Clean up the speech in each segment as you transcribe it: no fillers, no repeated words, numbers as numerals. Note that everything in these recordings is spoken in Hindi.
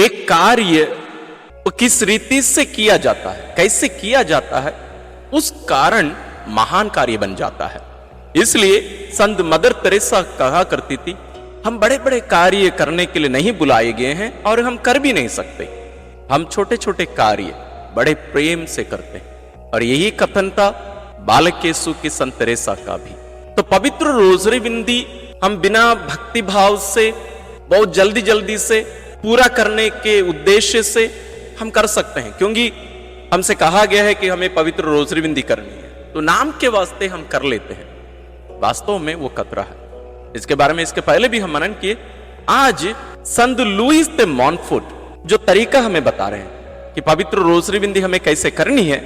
एक कार्य किस रीति से किया जाता है, कैसे किया जाता है, उस कारण महान कार्य बन जाता है। इसलिए संत मदर तेरेसा कहा करती थी, हम बड़े बड़े कार्य करने के लिए नहीं बुलाए गए हैं और हम कर भी नहीं सकते। हम छोटे छोटे कार्य बड़े प्रेम से करते हैं। और यही कथन था बालक यीशु की संत तेरेसा का भी। तो पवित्र रोजरी बिंदी हम बिना भक्ति भाव से बहुत जल्दी जल्दी से पूरा करने के उद्देश्य से हम कर सकते हैं, क्योंकि हमसे कहा गया है कि हमें पवित्र रोजरी बिंदी करनी है, तो नाम के वास्ते हम कर लेते हैं। वास्तव में वो खतरा है। इसके बारे में इसके पहले भी हम मनन किए। आज संत लुईस दे मॉन्टफोर्ट जो तरीका हमें बता रहे हैं कि पवित्र रोजरी बिंदी हमें कैसे करनी है,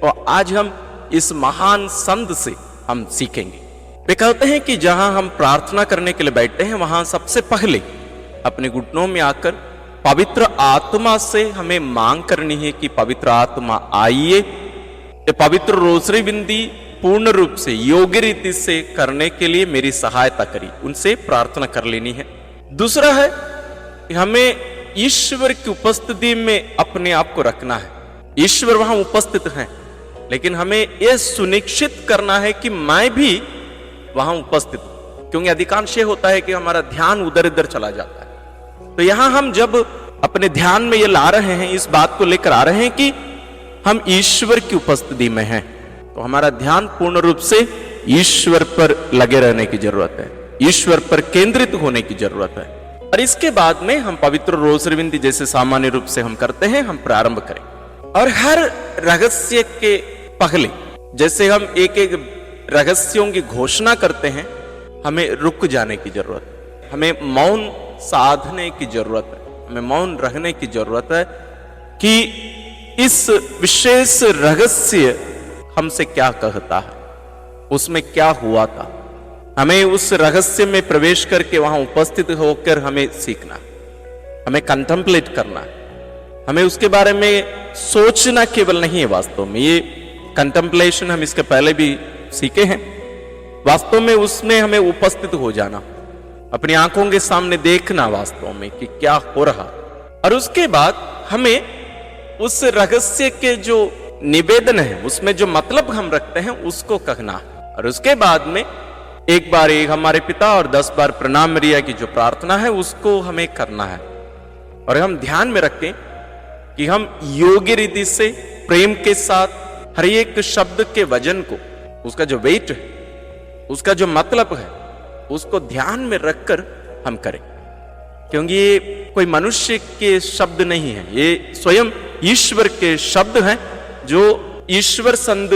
और आज हम इस महान संत से हम सीखेंगे। वे कहते हैं कि जहां हम प्रार्थना करने के लिए बैठते हैं, वहां सबसे पहले अपने घुटनों में आकर पवित्र आत्मा से हमें मांग करनी है कि पवित्र आत्मा आइए, पवित्र रोजरी बिंदी पूर्ण रूप से योग्य रीति से करने के लिए मेरी सहायता करी, उनसे प्रार्थना कर लेनी है। दूसरा है कि हमें ईश्वर की उपस्थिति में अपने आप को रखना है। ईश्वर वहां उपस्थित हैं, लेकिन हमें यह सुनिश्चित करना है कि मैं भी वहां उपस्थित हूं, क्योंकि अधिकांश होता है कि हमारा ध्यान उधर इधर चला जाता है। तो यहां हम जब अपने ध्यान में ये ला रहे हैं, इस बात को लेकर आ रहे हैं कि हम ईश्वर की उपस्थिति में हैं, तो हमारा ध्यान पूर्ण रूप से ईश्वर पर लगे रहने की जरूरत है, ईश्वर पर केंद्रित होने की जरूरत है। और इसके बाद में हम पवित्र रोजरी बिंदी जैसे सामान्य रूप से हम करते हैं, हम प्रारंभ करें। और हर रहस्य के पहले जैसे हम एक एक रहस्यों की घोषणा करते हैं, हमें रुक जाने की जरूरत है, हमें मौन साधने की जरूरत है, हमें मौन रहने की जरूरत है कि इस विशेष रहस्य हमसे क्या कहता है, उसमें क्या हुआ था। हमें उस रहस्य में प्रवेश करके वहां उपस्थित होकर हमें सीखना, हमें कंटेम्पलेट करना, हमें उसके बारे में सोचना केवल नहीं है। वास्तव में ये कंटेम्पलेशन हम इसके पहले भी सीखे हैं। वास्तव में उसमें हमें उपस्थित हो जाना, अपनी आंखों के सामने देखना वास्तव में कि क्या हो रहा, और उसके बाद हमें उस रहस्य के जो निवेदन है, उसमें जो मतलब हम रखते हैं, उसको कहना। और उसके बाद में एक बार एक हमारे पिता और 10 बार प्रणाम मरिया की जो प्रार्थना है, उसको हमें करना है। और हम ध्यान में रखें कि हम योग्य रीति से प्रेम के साथ हर एक शब्द के वजन को, उसका जो वेट है, उसका जो मतलब है, उसको ध्यान में रखकर हम करें, क्योंकि ये कोई मनुष्य के शब्द नहीं है, ये स्वयं ईश्वर के शब्द हैं जो ईश्वर संत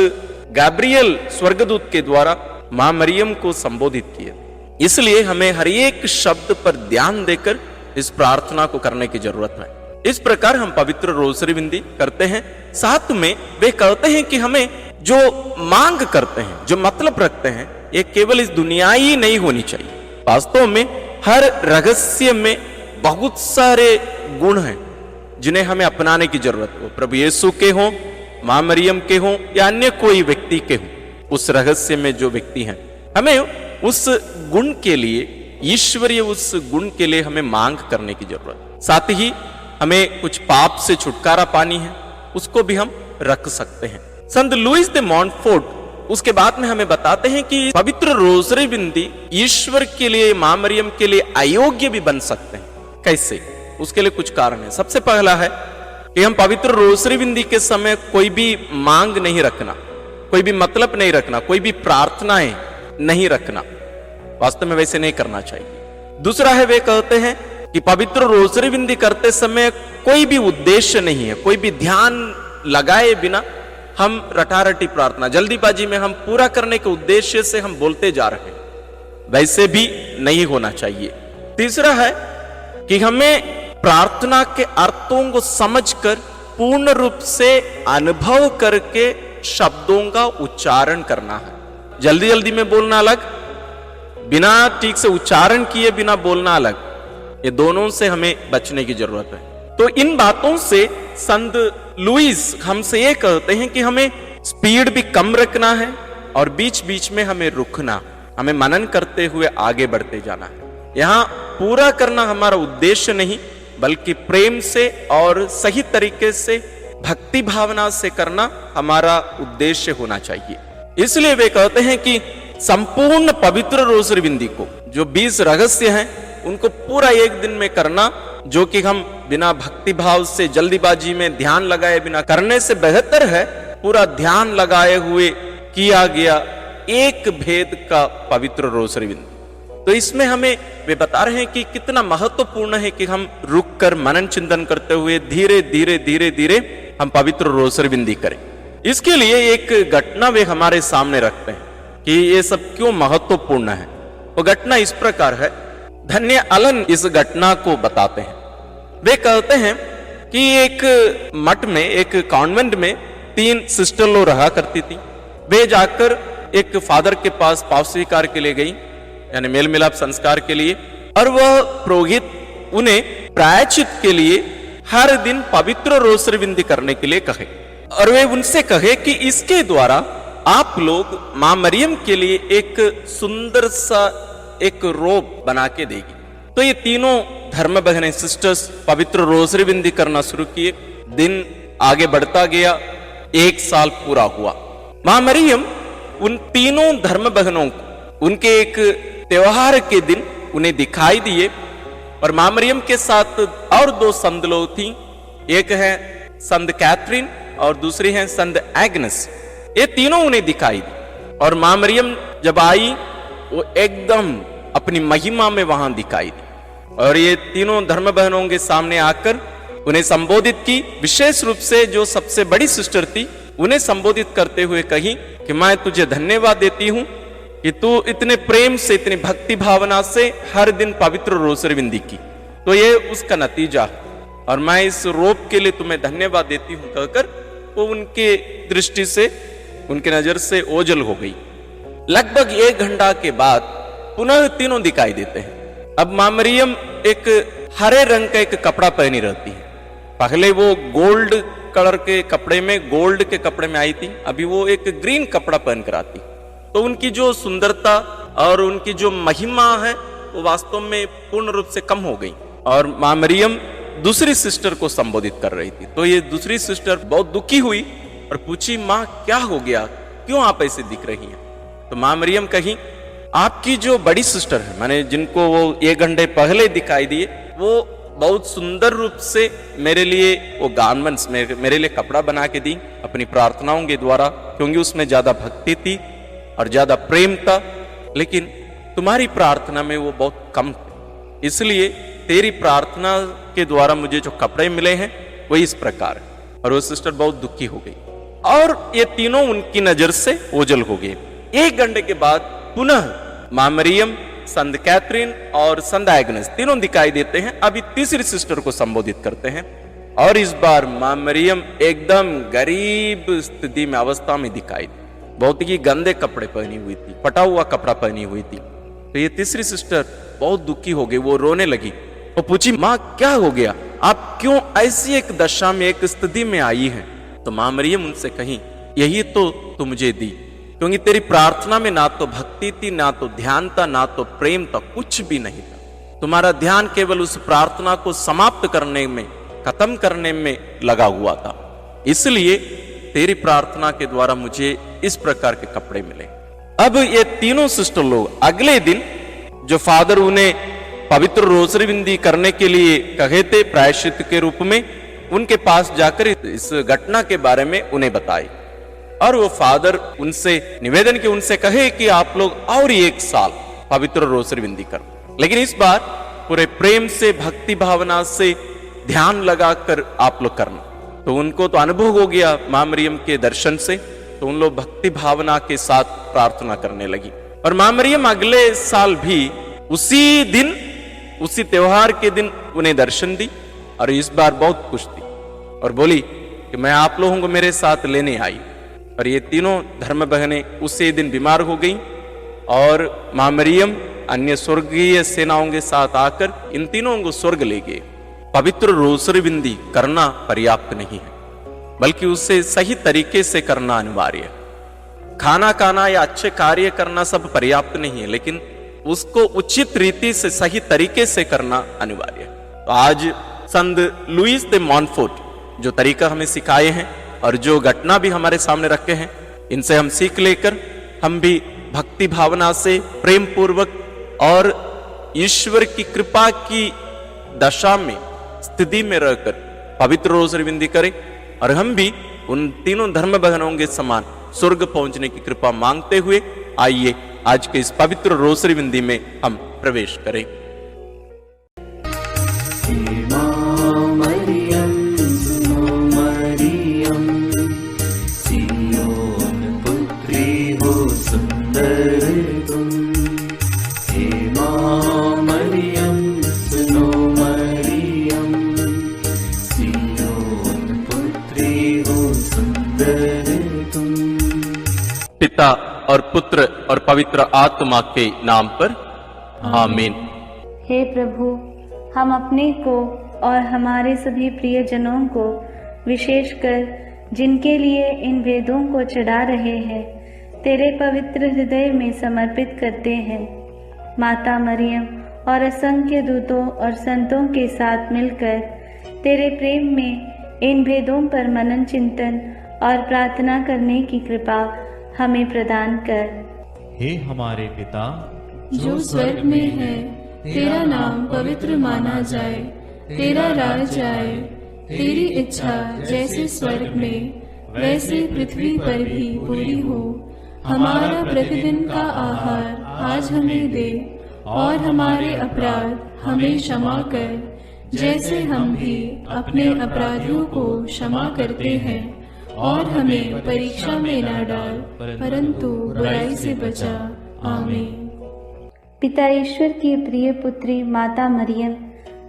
गैब्रियल स्वर्गदूत के द्वारा मां मरियम को संबोधित किए। इसलिए हमें हर एक शब्द पर ध्यान देकर इस प्रार्थना को करने की जरूरत है। इस प्रकार हम पवित्र रोजरी बिंदी करते हैं। साथ में वे कहते हैं कि हमें जो मांग करते हैं, जो मतलब रखते हैं, ये केवल इस दुनिया ही नहीं होनी चाहिए। वास्तव में हर रहस्य में बहुत सारे गुण हैं जिन्हें हमें अपनाने की जरूरत हो। प्रभु यीशु के हों, मां मरियम के हों या अन्य कोई व्यक्ति के हों, उस रहस्य में जो व्यक्ति हैं, हमें उस गुण के लिए, ईश्वरीय उस गुण के लिए हमें मांग करने की जरूरत। साथ ही हमें कुछ पाप से छुटकारा पानी है, उसको भी हम रख सकते हैं। संत लुईस दे मॉन्टफोर्ट उसके बाद में हमें बताते हैं कि पवित्र रोजरी बिंदी ईश्वर के लिए, मां मरियम के लिए अयोग्य भी बन सकते हैं। कैसे? उसके लिए कुछ कारण है। सबसे पहला है कि हम पवित्र रोजरी बिंदी के समय कोई भी मांग नहीं रखना, कोई भी मतलब नहीं रखना, कोई भी प्रार्थनाएं नहीं रखना। वास्तव में वैसे नहीं करना चाहिए। दूसरा है, वे कहते हैं कि पवित्र रोजरी बिंदी करते समय कोई भी उद्देश्य नहीं है, कोई भी ध्यान लगाए बिना हम रटारटी प्रार्थना, जल्दीबाजी में हम पूरा करने के उद्देश्य से हम बोलते जा रहे हैं, वैसे भी नहीं होना चाहिए। तीसरा है कि हमें प्रार्थना के अर्थों को समझकर पूर्ण रूप से अनुभव करके शब्दों का उच्चारण करना है। जल्दी जल्दी में बोलना अलग, बिना ठीक से उच्चारण किए बिना बोलना अलग, ये दोनों से हमें बचने की जरूरत है। तो इन बातों से संत लुईस हमसे ये कहते हैं कि हमें स्पीड भी कम रखना है और बीच बीच में हमें रुकना, हमें मनन करते हुए आगे बढ़ते जाना है। यहां पूरा करना हमारा उद्देश्य नहीं, बल्कि प्रेम से और सही तरीके से भक्ति भावना से करना हमारा उद्देश्य होना चाहिए। इसलिए वे कहते हैं कि संपूर्ण पवित्र रोसरी बिंदी को, जो 20 रहस्य हैं, उनको पूरा एक दिन में करना, जो कि हम बिना भक्ति भाव से जल्दीबाजी में ध्यान लगाए बिना करने से बेहतर है पूरा ध्यान लगाए हुए किया गया एक भेद का पवित्र रोसरी बिंदी। तो इसमें हमें वे बता रहे हैं कि कितना महत्वपूर्ण है कि हम रुककर मनन चिंतन करते हुए धीरे धीरे धीरे धीरे हम पवित्र रोसरी बिंदी करें। इसके लिए एक घटना वे हमारे सामने रखते हैं कि ये सब क्यों महत्वपूर्ण है। वो घटना इस प्रकार है, धन्य अलन इस घटना को बताते हैं। वे कहते हैं कि एक मठ में, एक कॉन्वेंट में 3 सिस्टर लोग रहा करती थी। वे जाकर एक फादर के पास पाव स्वीकार के लिए गई, यानी मेल मिलाप संस्कार के लिए, और वह पुरोहित उन्हें प्रायश्चित के लिए हर दिन पवित्र रोसरी बिंदी करने के लिए कहे, और वे उनसे कहे कि इसके द्वारा आप लोग मां मरियम के लिए एक सुंदर सा एक रोब बना के देगी। तो ये तीनों धर्म बहनें, सिस्टर्स, पवित्र रोसरी बिंदी करना शुरू किए। दिन आगे बढ़ता गया, 1 साल पूरा हुआ। मां मरियम उन तीनों धर्म बहनों को उनके एक त्योहार के दिन उन्हें दिखाई दिए, और मां मरियम के साथ और 2 संत लोग थी। एक है संत कैथरीन और दूसरी है संत एग्नेस। ये तीनों उन्हें दिखाई दी, और मां मरियम जब आई वो एकदम अपनी महिमा में वहां दिखाई दी, और ये तीनों धर्म बहनों के सामने आकर उन्हें संबोधित की। विशेष रूप से जो सबसे बड़ी सिस्टर थी उन्हें संबोधित करते हुए कही कि मैं तुझे धन्यवाद देती हूं कि तू इतने प्रेम से, इतनी भक्ति भावना से हर दिन पवित्र रोसरी बिंदी की, तो ये उसका नतीजा, और मैं इस रोब के लिए तुम्हें धन्यवाद देती हूं कहकर वो उनके दृष्टि से, उनके नजर से ओझल हो गई। लगभग 1 घंटा के बाद पुनः तीनों दिखाई देते हैं। अब मां मरियम एक हरे रंग का एक कपड़ा पहनी रहती है। पहले वो गोल्ड कलर के कपड़े में, गोल्ड के कपड़े में आई थी, अभी वो एक ग्रीन कपड़ा पहन कर आती। तो उनकी जो सुंदरता और उनकी जो महिमा है वो वास्तव में पूर्ण रूप से कम हो गई। और मां मरियम दूसरी सिस्टर को संबोधित कर रही थी, तो ये दूसरी सिस्टर बहुत दुखी हुई और पूछी, मां क्या हो गया, क्यों आप ऐसे दिख रही हैं? तो मां मरियम कही, आपकी जो बड़ी सिस्टर है, माने जिनको वो 1 घंटे पहले दिखाई दिए, वो बहुत सुंदर रूप से मेरे लिए वो गारमेंट्स, मेरे लिए कपड़ा बना के दी अपनी प्रार्थनाओं के द्वारा, क्योंकि उसमें ज्यादा भक्ति थी और ज्यादा प्रेम था, लेकिन तुम्हारी प्रार्थना में वो बहुत कम थे। इसलिए तेरी प्रार्थना के द्वारा मुझे जो कपड़े मिले हैं वो इस प्रकार है। और वो सिस्टर बहुत दुखी हो गई, और ये तीनों उनकी नजर से ओझल हो गए। 1 घंटे के बाद पुनः मां मरियम, संत कैथरीन और संत एग्नेस तीनों दिखाई देते हैं। अभी तीसरी सिस्टर को संबोधित करते हैं, और इस बार मां मरियम एकदम गरीब स्थिति में, अवस्था में दिखाई दी। बहुत ही गंदे कपड़े पहनी हुई थी, फटा हुआ कपड़ा पहनी हुई थी। तो ये तीसरी सिस्टर बहुत दुखी हो गई, वो रोने लगी। वो पूछी, मां क्या हो गया, आप क्यों ऐसी एक दशा में, एक स्थिति में आई हैं? तो मां मरियम उनसे कही, यही तो तू मुझे दी, क्योंकि तेरी प्रार्थना में ना तो भक्ति थी, ना तो ध्यान था, ना तो प्रेम था, कुछ भी नहीं था। तुम्हारा ध्यान केवल उस प्रार्थना को समाप्त करने में, खत्म करने में लगा हुआ था। इसलिए तेरी प्रार्थना के द्वारा मुझे इस प्रकार के कपड़े मिले। अब ये तीनों सिस्टर लोग अगले दिन, जो फादर उन्हें पवित्र रोसरी बिंदी करने के लिए कहे थे प्रायश्चित के रूप में, उनके पास जाकर इस घटना के बारे में उन्हें बताई, और वो फादर उनसे निवेदन की, उनसे कहे कि आप लोग और 1 साल पवित्र रोसरी बिंदी कर, लेकिन इस बार पूरे प्रेम से, भक्ति भावना से, ध्यान लगाकर आप लोग करना। तो उनको तो अनुभव हो गया मां मरियम के दर्शन से, तो उन लोग भक्ति भावना के साथ प्रार्थना करने लगी। और मां मरियम अगले साल भी उसी दिन, उसी त्योहार के दिन उन्हें दर्शन दी, और इस बार बहुत खुश थी और बोली कि मैं आप लोगों को मेरे साथ लेने आई। और ये तीनों धर्म बहनें उसी दिन बीमार हो गई, और मां मरियम अन्य स्वर्गीय सेनाओं के साथ आकर इन तीनों को स्वर्ग ले गए। पवित्र रोसरी बिंदी करना पर्याप्त नहीं है, बल्कि उसे सही तरीके से करना अनिवार्य है। खाना खाना या अच्छे कार्य करना सब पर्याप्त नहीं है, लेकिन उसको उचित रीति से, सही तरीके से करना अनिवार्य है। तो आज संत लुईस दे मॉन्फोर्ट जो तरीका हमें सिखाए हैं और जो घटना भी हमारे सामने रखे हैं, इनसे हम सीख लेकर हम भी भक्ति भावना से प्रेम पूर्वक और ईश्वर की कृपा की दशा में स्थिति में रहकर पवित्र रोज़री विनती करें और हम भी उन तीनों धर्म बहनों के समान स्वर्ग पहुंचने की कृपा मांगते हुए आइए आज के इस पवित्र रोज़री विनती में हम प्रवेश करें। पिता और पुत्र और पवित्र आत्मा के नाम पर आमीन। हे प्रभु, हम अपने को और हमारे सभी प्रियजनों को, विशेषकर जिनके लिए इन वेदों को चढ़ा रहे हैं, तेरे पवित्र हृदय में समर्पित करते हैं। माता मरियम और असंख्य दूतों और संतों के साथ मिलकर तेरे प्रेम में इन भेदों पर मनन चिंतन और प्रार्थना करने की कृपा हमें प्रदान कर। हे हमारे पिता जो स्वर्ग में है, तेरा नाम पवित्र माना जाए, तेरा राज आए, तेरी इच्छा जैसे स्वर्ग में वैसे पृथ्वी पर भी पूरी हो। हमारा प्रतिदिन का आहार आज हमें दे और हमारे अपराध हमें क्षमा कर, जैसे हम भी अपने अपराधियों को क्षमा करते हैं, और हमें परीक्षा में न डाल, परंतु बुराई से बचा। आमीन। पिता ईश्वर की प्रिय पुत्री माता मरियम,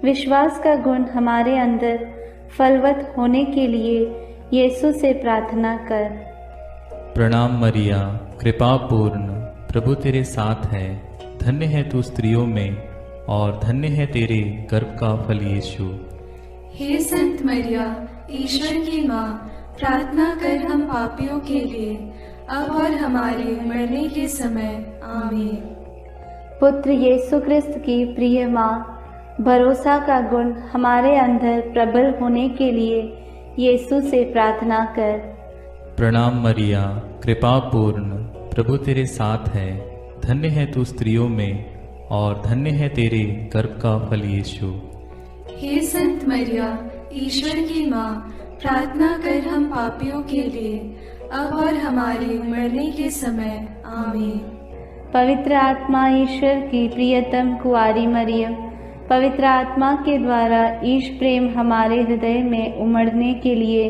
विश्वास का गुण हमारे अंदर फलवत होने के लिए यीशु से प्रार्थना कर। प्रणाम मरिया, कृपा पूर्ण, प्रभु तेरे साथ है। धन्य है तू स्त्रियों में और धन्य है तेरे गर्भ का फल यीशु। हे संत मरिया, ईश्वर की माँ, प्रार्थना कर हम पापियों के लिए, अब और हमारे मरने के समय। आमीन। पुत्र यीशु क्रिस्त की प्रिय माँ, भरोसा का गुण हमारे अंदर प्रबल होने के लिए यीशु से प्रार्थना कर। प्रणाम मरिया, कृपा पूर्ण, प्रभु तेरे साथ है। धन्य है तू स्त्रियों में और धन्य है तेरे गर्भ का फल यीशु। हे संत मरिया, ईश्वर की माँ, प्रार्थना कर हम पापियों के लिए, अब और हमारे मरने के समय। आमीन। पवित्र आत्मा ईश्वर की प्रियतम कुआरी मरियम, पवित्र आत्मा के द्वारा ईश प्रेम हमारे हृदय में उमड़ने के लिए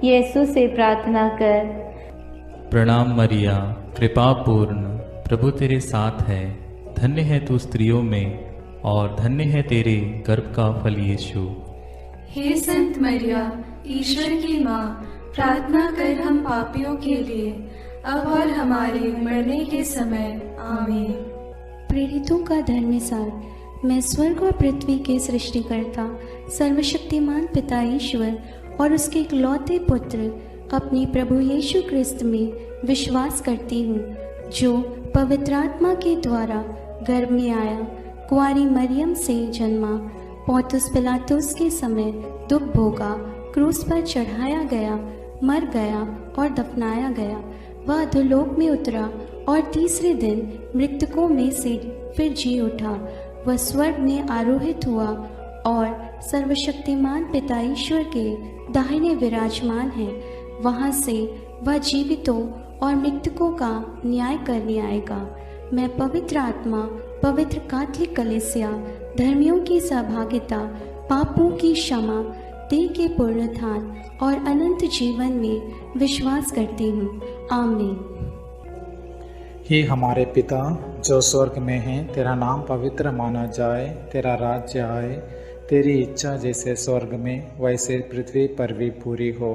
यीशु से प्रार्थना कर। प्रणाम मरिया, कृपा पूर्ण, प्रभु तेरे साथ है। धन्य है तू स्त्रियों में और धन्य है तेरे गर्भ का फल यीशु। हे संत मरिया, ईश्वर की माँ, प्रार्थना कर हम पापियों के लिए, अब और हमारे मरने के समय। आमीन। प्रेरितों का धर्मसार। मैं स्वर्ग और पृथ्वी के सृष्टिकर्ता सर्वशक्तिमान पिता ईश्वर और उसके इकलौते पुत्र अपने प्रभु यीशु क्रिस्त में विश्वास करती हूँ, जो पवित्र आत्मा के द्वारा गर्भ में आया, कुंवारी मरियम से जन्मा, पौंतुस पिलातुस के समय दुख भोगा, क्रूस पर चढ़ाया गया, मर गया और दफनाया गया। वह अधोलोक में उतरा और तीसरे दिन मृतकों में से फिर जी उठा। वह स्वर्ग में आरोहित हुआ और सर्वशक्तिमान पिता ईश्वर के दाहिने विराजमान है। वहाँ से वह जीवितों और मृतकों का न्याय करने आएगा। मैं पवित्र आत्मा, पवित्र कैथोलिक कलीसिया, धर्मियों की सहभागिता, पापों की क्षमा, देह के पुनरुत्थान और अनंत जीवन में विश्वास करती हूँ। आमीन। हे हमारे पिता जो स्वर्ग में है, तेरा नाम पवित्र माना जाए, तेरा राज्य आए, तेरी इच्छा जैसे स्वर्ग में वैसे पृथ्वी पर भी पूरी हो।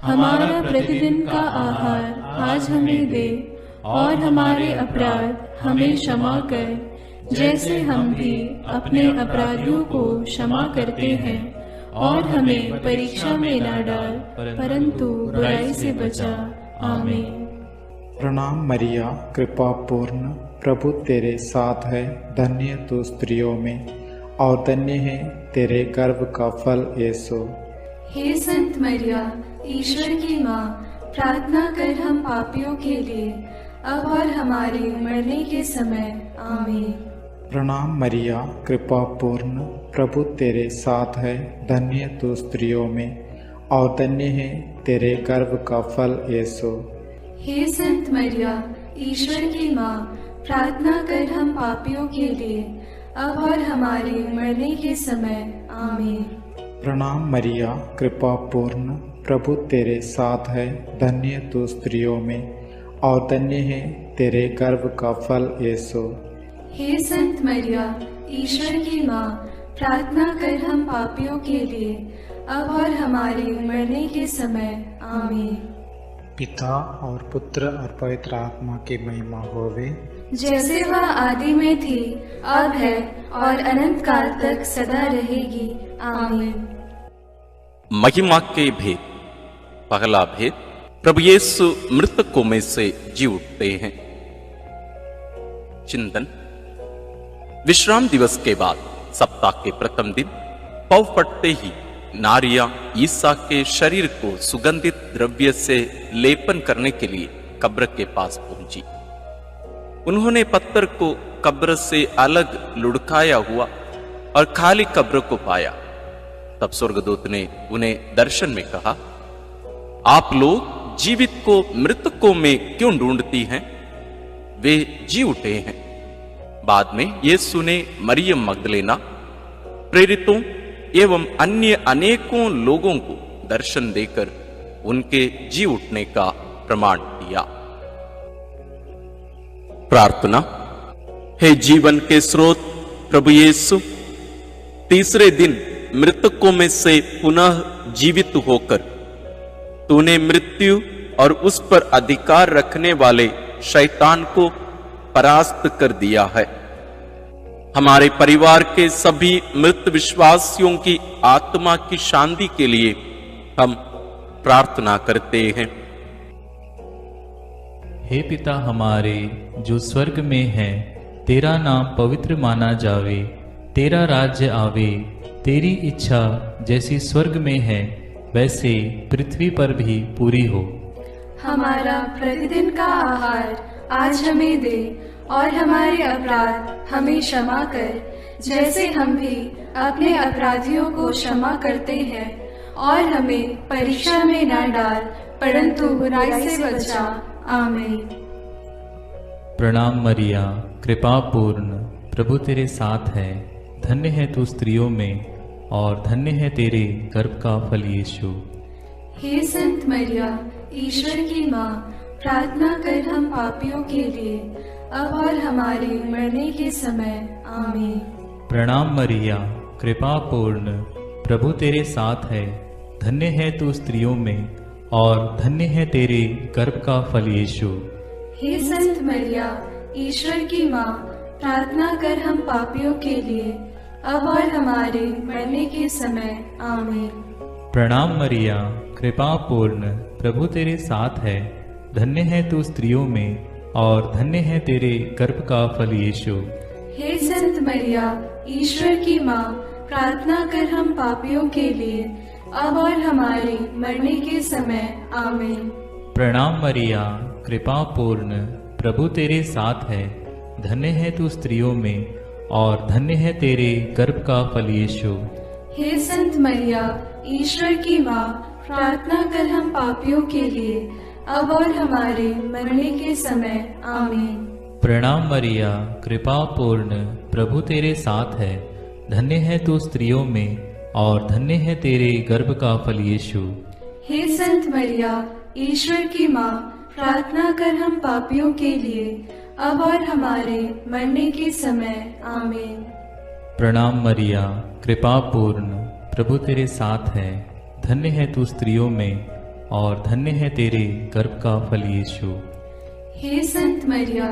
हमारा प्रतिदिन का आहार आज हमें दे और हमारे अपराध हमें क्षमा कर, जैसे हम भी अपने अपराधियों को क्षमा करते हैं, और हमें परीक्षा में न डाल, परंतु बुराई से बचा। आमीन। प्रणाम मरिया, कृपा पूर्ण, प्रभु तेरे साथ है। धन्य तू स्त्रियों में और धन्य है तेरे गर्भ का फल यीशु। हे संत मरिया, ईश्वर की माँ, प्रार्थना कर हम पापियों के लिए, अब और हमारे मरने के समय। आमीन। प्रणाम मरिया, कृपा पूर्ण, प्रभु तेरे साथ है, धन्य तू स्त्रियों में और धन्य है तेरे गर्भ का फल यीशु। हे संत मरिया, ईश्वर की माँ, प्रार्थना कर हम पापियों के लिए, अब और हमारे मरने के समय। आमीन। प्रणाम मरिया, कृपा पूर्ण, प्रभु तेरे साथ है, धन्य तू स्त्रियों में और धन्य है तेरे गर्भ का फल यीशु। हे संत मरिया, ईश्वर की माँ, प्रार्थना कर हम पापियों के लिए, अब और हमारे मरने के समय। आमीन। पिता और पुत्र और पवित्र आत्मा की महिमा होवे, जैसे वह आदि में थी, अब है और अनंत काल तक सदा रहेगी। आमीन। महिमा के भेद। पहला भेद, प्रभु यीशु मृतकों में से जी उठते हैं। चिंतन। विश्राम दिवस के बाद सप्ताह के प्रथम दिन पौ फटते ही नारियां ईसा के शरीर को सुगंधित द्रव्य से लेपन करने के लिए कब्र के पास पहुंची। उन्होंने पत्थर को कब्र से अलग लुढ़काया हुआ और खाली कब्र को पाया। तब स्वर्गदूत ने उन्हें दर्शन में कहा, आप लोग जीवित को मृतकों में क्यों ढूंढती हैं? वे जी उठे हैं। बाद में यीशु ने मरियम मगदलेना, प्रेरितों एवं अन्य अनेकों लोगों को दर्शन देकर उनके जी उठने का प्रमाण दिया। प्रार्थना। हे जीवन के स्रोत प्रभु यीशु, तीसरे दिन मृतकों में से पुनः जीवित होकर तूने मृत्यु और उस पर अधिकार रखने वाले शैतान को परास्त कर दिया है। हमारे परिवार के सभी मृत विश्वासियों की आत्मा की शांति के लिए हम प्रार्थना करते हैं। हे पिता हमारे जो स्वर्ग में है, तेरा नाम पवित्र माना जावे, तेरा राज्य आवे, तेरी इच्छा जैसी स्वर्ग में है वैसे पृथ्वी पर भी पूरी हो। हमारा प्रतिदिन का आहार आज हमें दे और हमारे अपराध हमें क्षमा कर, जैसे हम भी अपने अपराधियों को क्षमा करते हैं, और हमें परीक्षा में न डाल परंतु बुराई से बचा। आमीन। प्रणाम मरिया, कृपा पूर्ण, प्रभु तेरे साथ है, धन्य है तू स्त्रियों में और धन्य है तेरे गर्भ का फल यीशु। हे संत मरिया, ईश्वर की माँ, प्रार्थना कर हम पापियों के लिए, अब और हमारे मरने के समय। आमीन। प्रणाम मरिया, कृपा पूर्ण, प्रभु तेरे साथ है, धन्य है तू स्त्रियों में और धन्य है तेरे गर्भ का फल यीशु। हे संत मरिया, ईश्वर की माँ, प्रार्थना कर हम पापियों के लिए, अब और हमारे मरने के समय। आमीन। प्रणाम मरिया, कृपा पूर्ण, प्रभु तेरे साथ है, धन्य है तू स्त्रियों में और धन्य है तेरे गर्भ का फल यीशु। हे संत मरिया, ईश्वर की माँ, प्रार्थना कर हम पापियों के लिए, अब और हमारे मरने के समय। आमीन। प्रणाम मरिया, कृपा पूर्ण, प्रभु तेरे साथ है, धन्य है तू स्त्रियों में और धन्य है तेरे गर्भ का फल यीशु। हे संत मरिया, ईश्वर की माँ, प्रार्थना कर हम पापियों के लिए, अब और हमारे मरने के समय। आमीन। प्रणाम मरिया, कृपा पूर्ण, प्रभु तेरे साथ है, धन्य है तू स्त्रियों में और धन्य है तेरे गर्भ का फल यीशु। हे संत मरिया, ईश्वर की माँ, प्रार्थना कर हम पापियों के लिए, अब और हमारे मरने के समय। आमीन। प्रणाम मरिया, कृपा पूर्ण, प्रभु तेरे साथ है, धन्य है तू स्त्रियों में और धन्य है तेरे गर्भ का फल यीशु। हे संत मरिया,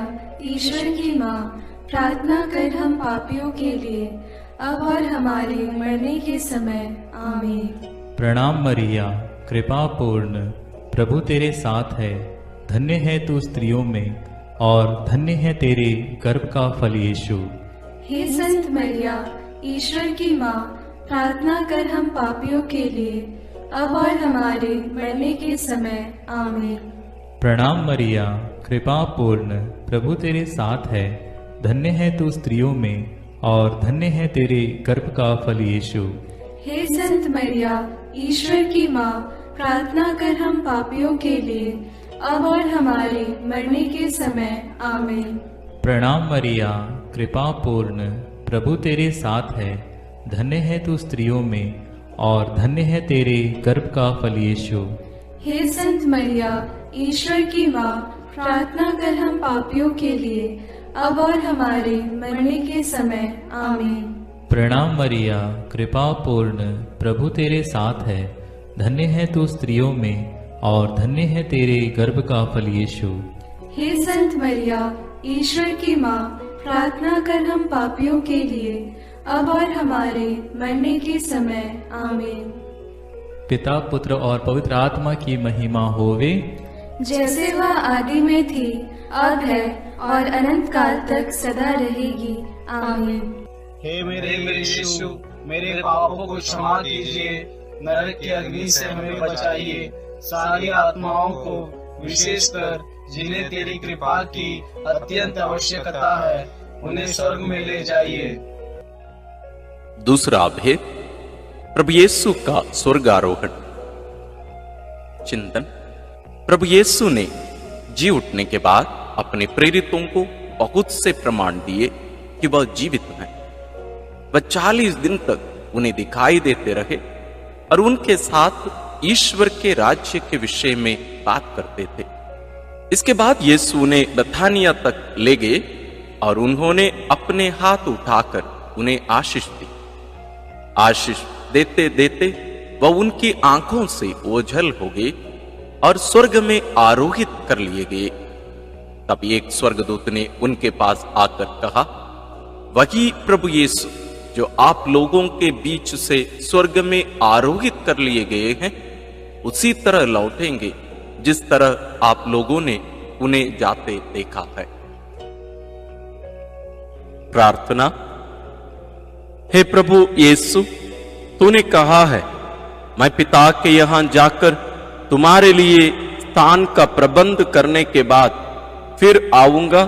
ईश्वर की माँ, प्रार्थना कर हम पापियों के लिए, अब और हमारे मरने के समय। आमीन। प्रणाम मरिया, कृपा पूर्ण, प्रभु तेरे साथ है, धन्य है तू स्त्रियों में और धन्य है तेरे गर्भ का फल यीशु। हे संत मरिया, ईश्वर की माँ, प्रार्थना कर हम पापियों के लिए, अब और हमारे मरने के समय। आमीन। प्रणाम मरिया, कृपा पूर्ण, प्रभु तेरे साथ है। धन्य है तू स्त्रियों में और धन्य है तेरे गर्भ का फल यीशु। हे संत मरिया, ईश्वर की माँ, प्रार्थना कर हम पापियों के लिए, अब और हमारे मरने के समय। आमीन। प्रणाम मरिया, कृपा पूर्ण, प्रभु तेरे साथ है। धन्य है तू स्त्रियों में और धन्य है तेरे गर्भ का फल यीशु। हे संत मरिया, ईश्वर की माँ, प्रार्थना कर हम पापियों के लिए, अब और हमारे मरने के समय। आमीन। प्रणाम मरिया, कृपा पूर्ण, प्रभु तेरे साथ है। धन्य है तू स्त्रियों में और धन्य है तेरे गर्भ का फल यीशु। हे संत मरिया, ईश्वर की माँ, प्रार्थना कर हम पापियों के लिए, अब और हमारे मरने के समय। आमीन। पिता, पुत्र और पवित्र आत्मा की महिमा होवे, जैसे वह आदि में थी, अब है और अनंत काल तक सदा रहेगी। आमीन। हे मेरे यीशु, मेरे पापों को क्षमा कीजिए, नरक की अग्नि से हमें बचाइए, सारी आत्माओं को, विशेषकर जिन्हें तेरी कृपा की अत्यंत आवश्यकता है, उन्हें स्वर्ग में ले जाइए। दूसरा भेद, प्रभु यीशु का स्वर्गारोहण। चिंतन। प्रभु यीशु ने जी उठने के बाद अपने प्रेरितों को बहुत से प्रमाण दिए कि वह जीवित हैं। वह 40 दिन तक उन्हें दिखाई देते रहे और उनके साथ ईश्वर के राज्य के विषय में बात करते थे। इसके बाद यीशु उन्हें बथानिया तक ले गए और उन्होंने अपने हाथ उठाकर उन्हें आशीष दी। आशीष देते देते वह उनकी आंखों से ओझल हो गए और स्वर्ग में आरोहित कर लिए गए। तब एक स्वर्गदूत ने उनके पास आकर कहा, वही प्रभु यीशु जो आप लोगों के बीच से स्वर्ग में आरोहित कर लिए गए हैं, उसी तरह लौटेंगे जिस तरह आप लोगों ने उन्हें जाते देखा है। प्रार्थना। हे प्रभु यीशु, तूने कहा है, मैं पिता के यहां जाकर तुम्हारे लिए स्थान का प्रबंध करने के बाद फिर आऊंगा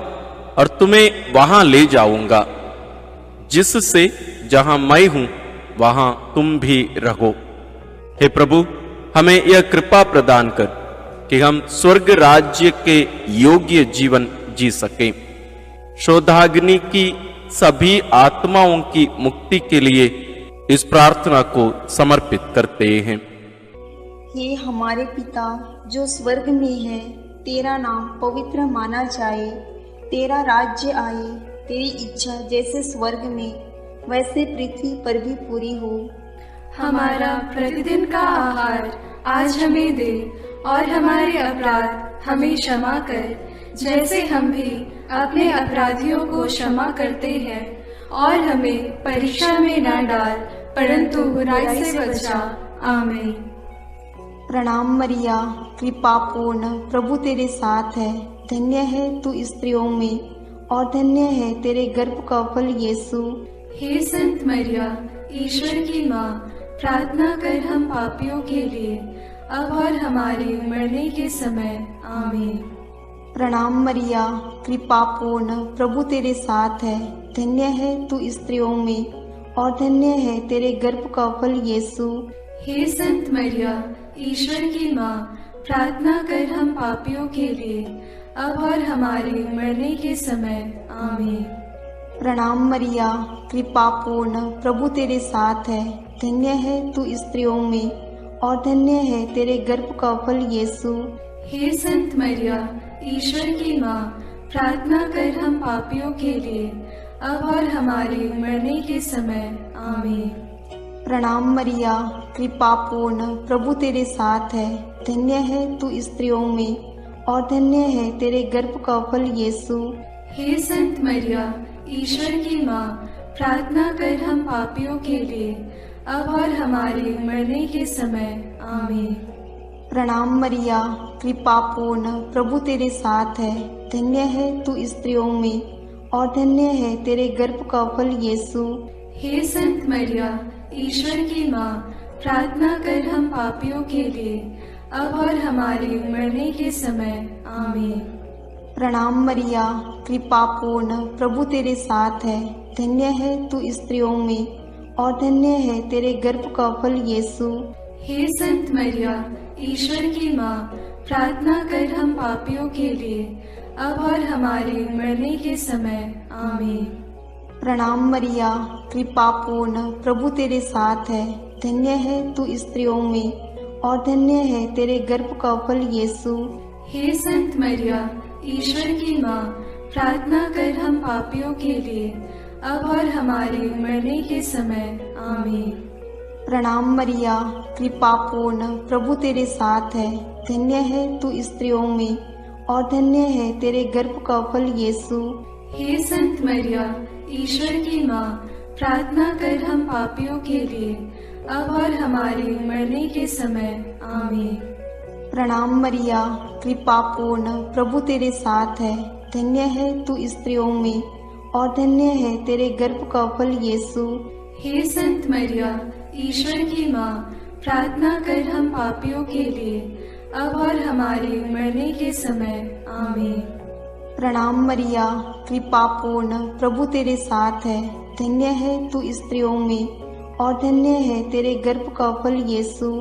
और तुम्हें वहां ले जाऊंगा, जिससे जहां मैं हूं वहां तुम भी रहो। हे प्रभु, हमें यह कृपा प्रदान कर कि हम स्वर्ग राज्य के योग्य जीवन जी सकें। शोधाग्नि की सभी आत्माओं की मुक्ति के लिए इस प्रार्थना को समर्पित करते हैं। हे हमारे पिता जो स्वर्ग में है, तेरा नाम पवित्र माना जाए, तेरा राज्य आए, तेरी इच्छा जैसे स्वर्ग में वैसे पृथ्वी पर भी पूरी हो। हमारा प्रतिदिन का आहार आज हमें दे और हमारे अपराध हमें क्षमा कर, जैसे हम भी अपने अपराधियों को क्षमा करते हैं, और हमें परीक्षा में न डाल, परंतु बुराई से बचा। आमीन। प्रणाम मरिया, कृपा पूर्ण, प्रभु तेरे साथ है। धन्य है तू स्त्रियों में और धन्य है तेरे गर्भ का फल यीशु। हे संत मरिया, ईश्वर की माँ, प्रार्थना कर हम पापियों के लिए, अब और हमारे मरने के समय। आमीन। प्रणाम मरिया, कृपा पूर्ण, प्रभु तेरे साथ है। धन्य है तू स्त्रियों में और धन्य है तेरे गर्भ का फल यीशु। हे संत मरिया, ईश्वर की माँ, प्रार्थना कर हम पापियों के लिए, अब और हमारे मरने के समय। आमीन। प्रणाम मरिया, कृपा पूर्ण, प्रभु तेरे साथ है। धन्य है तू स्त्रियों में और धन्य है तेरे गर्भ का फल यीशु। हे संत मरिया, ईश्वर की माँ, प्रार्थना कर हम पापियों के लिए, अब और हमारे मरने के समय। आमीन। प्रणाम मरिया, कृपा पूर्ण, प्रभु तेरे साथ है। धन्य है तू स्त्रियों में और धन्य है तेरे गर्भ का फल यीशु। हे संत मरिया, ईश्वर की माँ, प्रार्थना कर हम पापियों के लिए, अब और हमारे मरने के समय। आमीन। प्रणाम मरिया, कृपा पूर्ण, प्रभु तेरे साथ है। धन्य है तू स्त्रियों में और धन्य है तेरे गर्भ का फल यीशु। हे संत मरिया, ईश्वर की माँ, प्रार्थना कर हम पापियों के लिए, अब और हमारे मरने के समय। आमीन। प्रणाम मरिया, कृपा पूर्ण, प्रभु तेरे साथ है। धन्य है तू स्त्रियों में और धन्य है तेरे गर्भ का फल यीशु। हे संत मरिया, ईश्वर की माँ, प्रार्थना कर हम पापियों के लिए, अब और हमारे मरने के समय। आमीन। प्रणाम मरिया, कृपा पूर्ण, प्रभु तेरे साथ है। धन्य है तू स्त्रियों में और धन्य है तेरे गर्भ का फल यीशु। हे संत मरिया, ईश्वर की माँ, प्रार्थना कर हम पापियों के लिए, अब और हमारे मरने के समय। आमीन। प्रणाम मरिया, कृपा पूर्ण, प्रभु तेरे साथ है। धन्य है तू स्त्रियों में और धन्य है तेरे गर्भ का फल यीशु। हे संत मरिया, ईश्वर की माँ, प्रार्थना कर हम पापियों के लिए, अब और हमारे मरने के समय। आमीन। प्रणाम मरिया, कृपा पूर्ण, प्रभु तेरे साथ है। धन्य है तू स्त्रियों में और धन्य है तेरे गर्भ का फल यीशु। हे संत मरिया, ईश्वर की माँ, प्रार्थना कर हम पापियों के लिए, अब और हमारे मरने के समय। आमीन। प्रणाम मरिया, कृपा पूर्ण, प्रभु तेरे साथ है। धन्य है तू स्त्रियों में और धन्य है तेरे गर्भ का फल यीशु।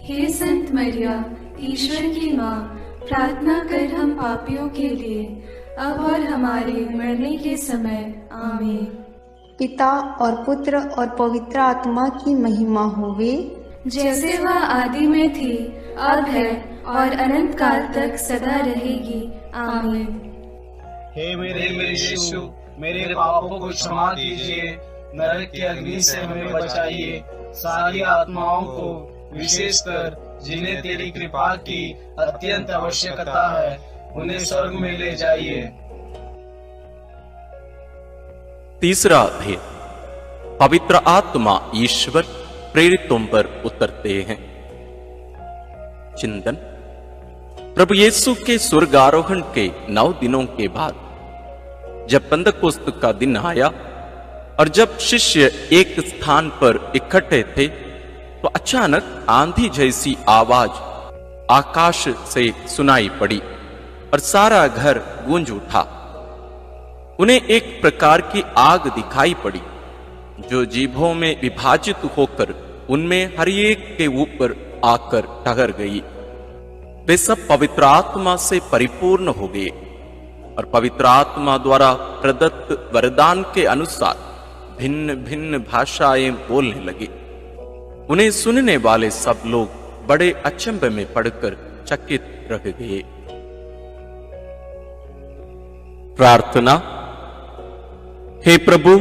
हे संत मरिया, ईश्वर की माँ, प्रार्थना कर हम पापियों के लिए, अब और हमारे मरने के समय। आमीन। पिता और पुत्र और पवित्र आत्मा की महिमा होवे, जैसे वह आदि में थी, अब है और अनंत काल तक सदा रहेगी। आमीन। हे मेरे यीशु, मेरे पापों को क्षमा कीजिए, नरक की अग्नि से हमें बचाइए, सारी आत्माओं को, विशेषकर जिन्हें तेरी कृपा की अत्यंत आवश्यकता है, उन्हें स्वर्ग में ले जाइए। तीसरा भेद, पवित्र आत्मा ईश्वर प्रेरितों पर उतरते हैं। चिंतन। प्रभु यीशु के स्वर्गारोहण के 9 दिनों के बाद जब पेंतकोस्त का दिन आया और जब शिष्य एक स्थान पर इकट्ठे थे, तो अचानक आंधी जैसी आवाज आकाश से सुनाई पड़ी और सारा घर गूंज उठा। उन्हें एक प्रकार की आग दिखाई पड़ी जो जीभों में विभाजित होकर उनमें हर एक के ऊपर आकर ठहर गई। वे सब पवित्र आत्मा से परिपूर्ण हो गए और पवित्र आत्मा द्वारा प्रदत्त वरदान के अनुसार भिन्न भिन्न भाषाएं बोलने लगे। उन्हें सुनने वाले सब लोग बड़े अचंभे में पड़कर चकित रह गए। प्रार्थना। हे प्रभु,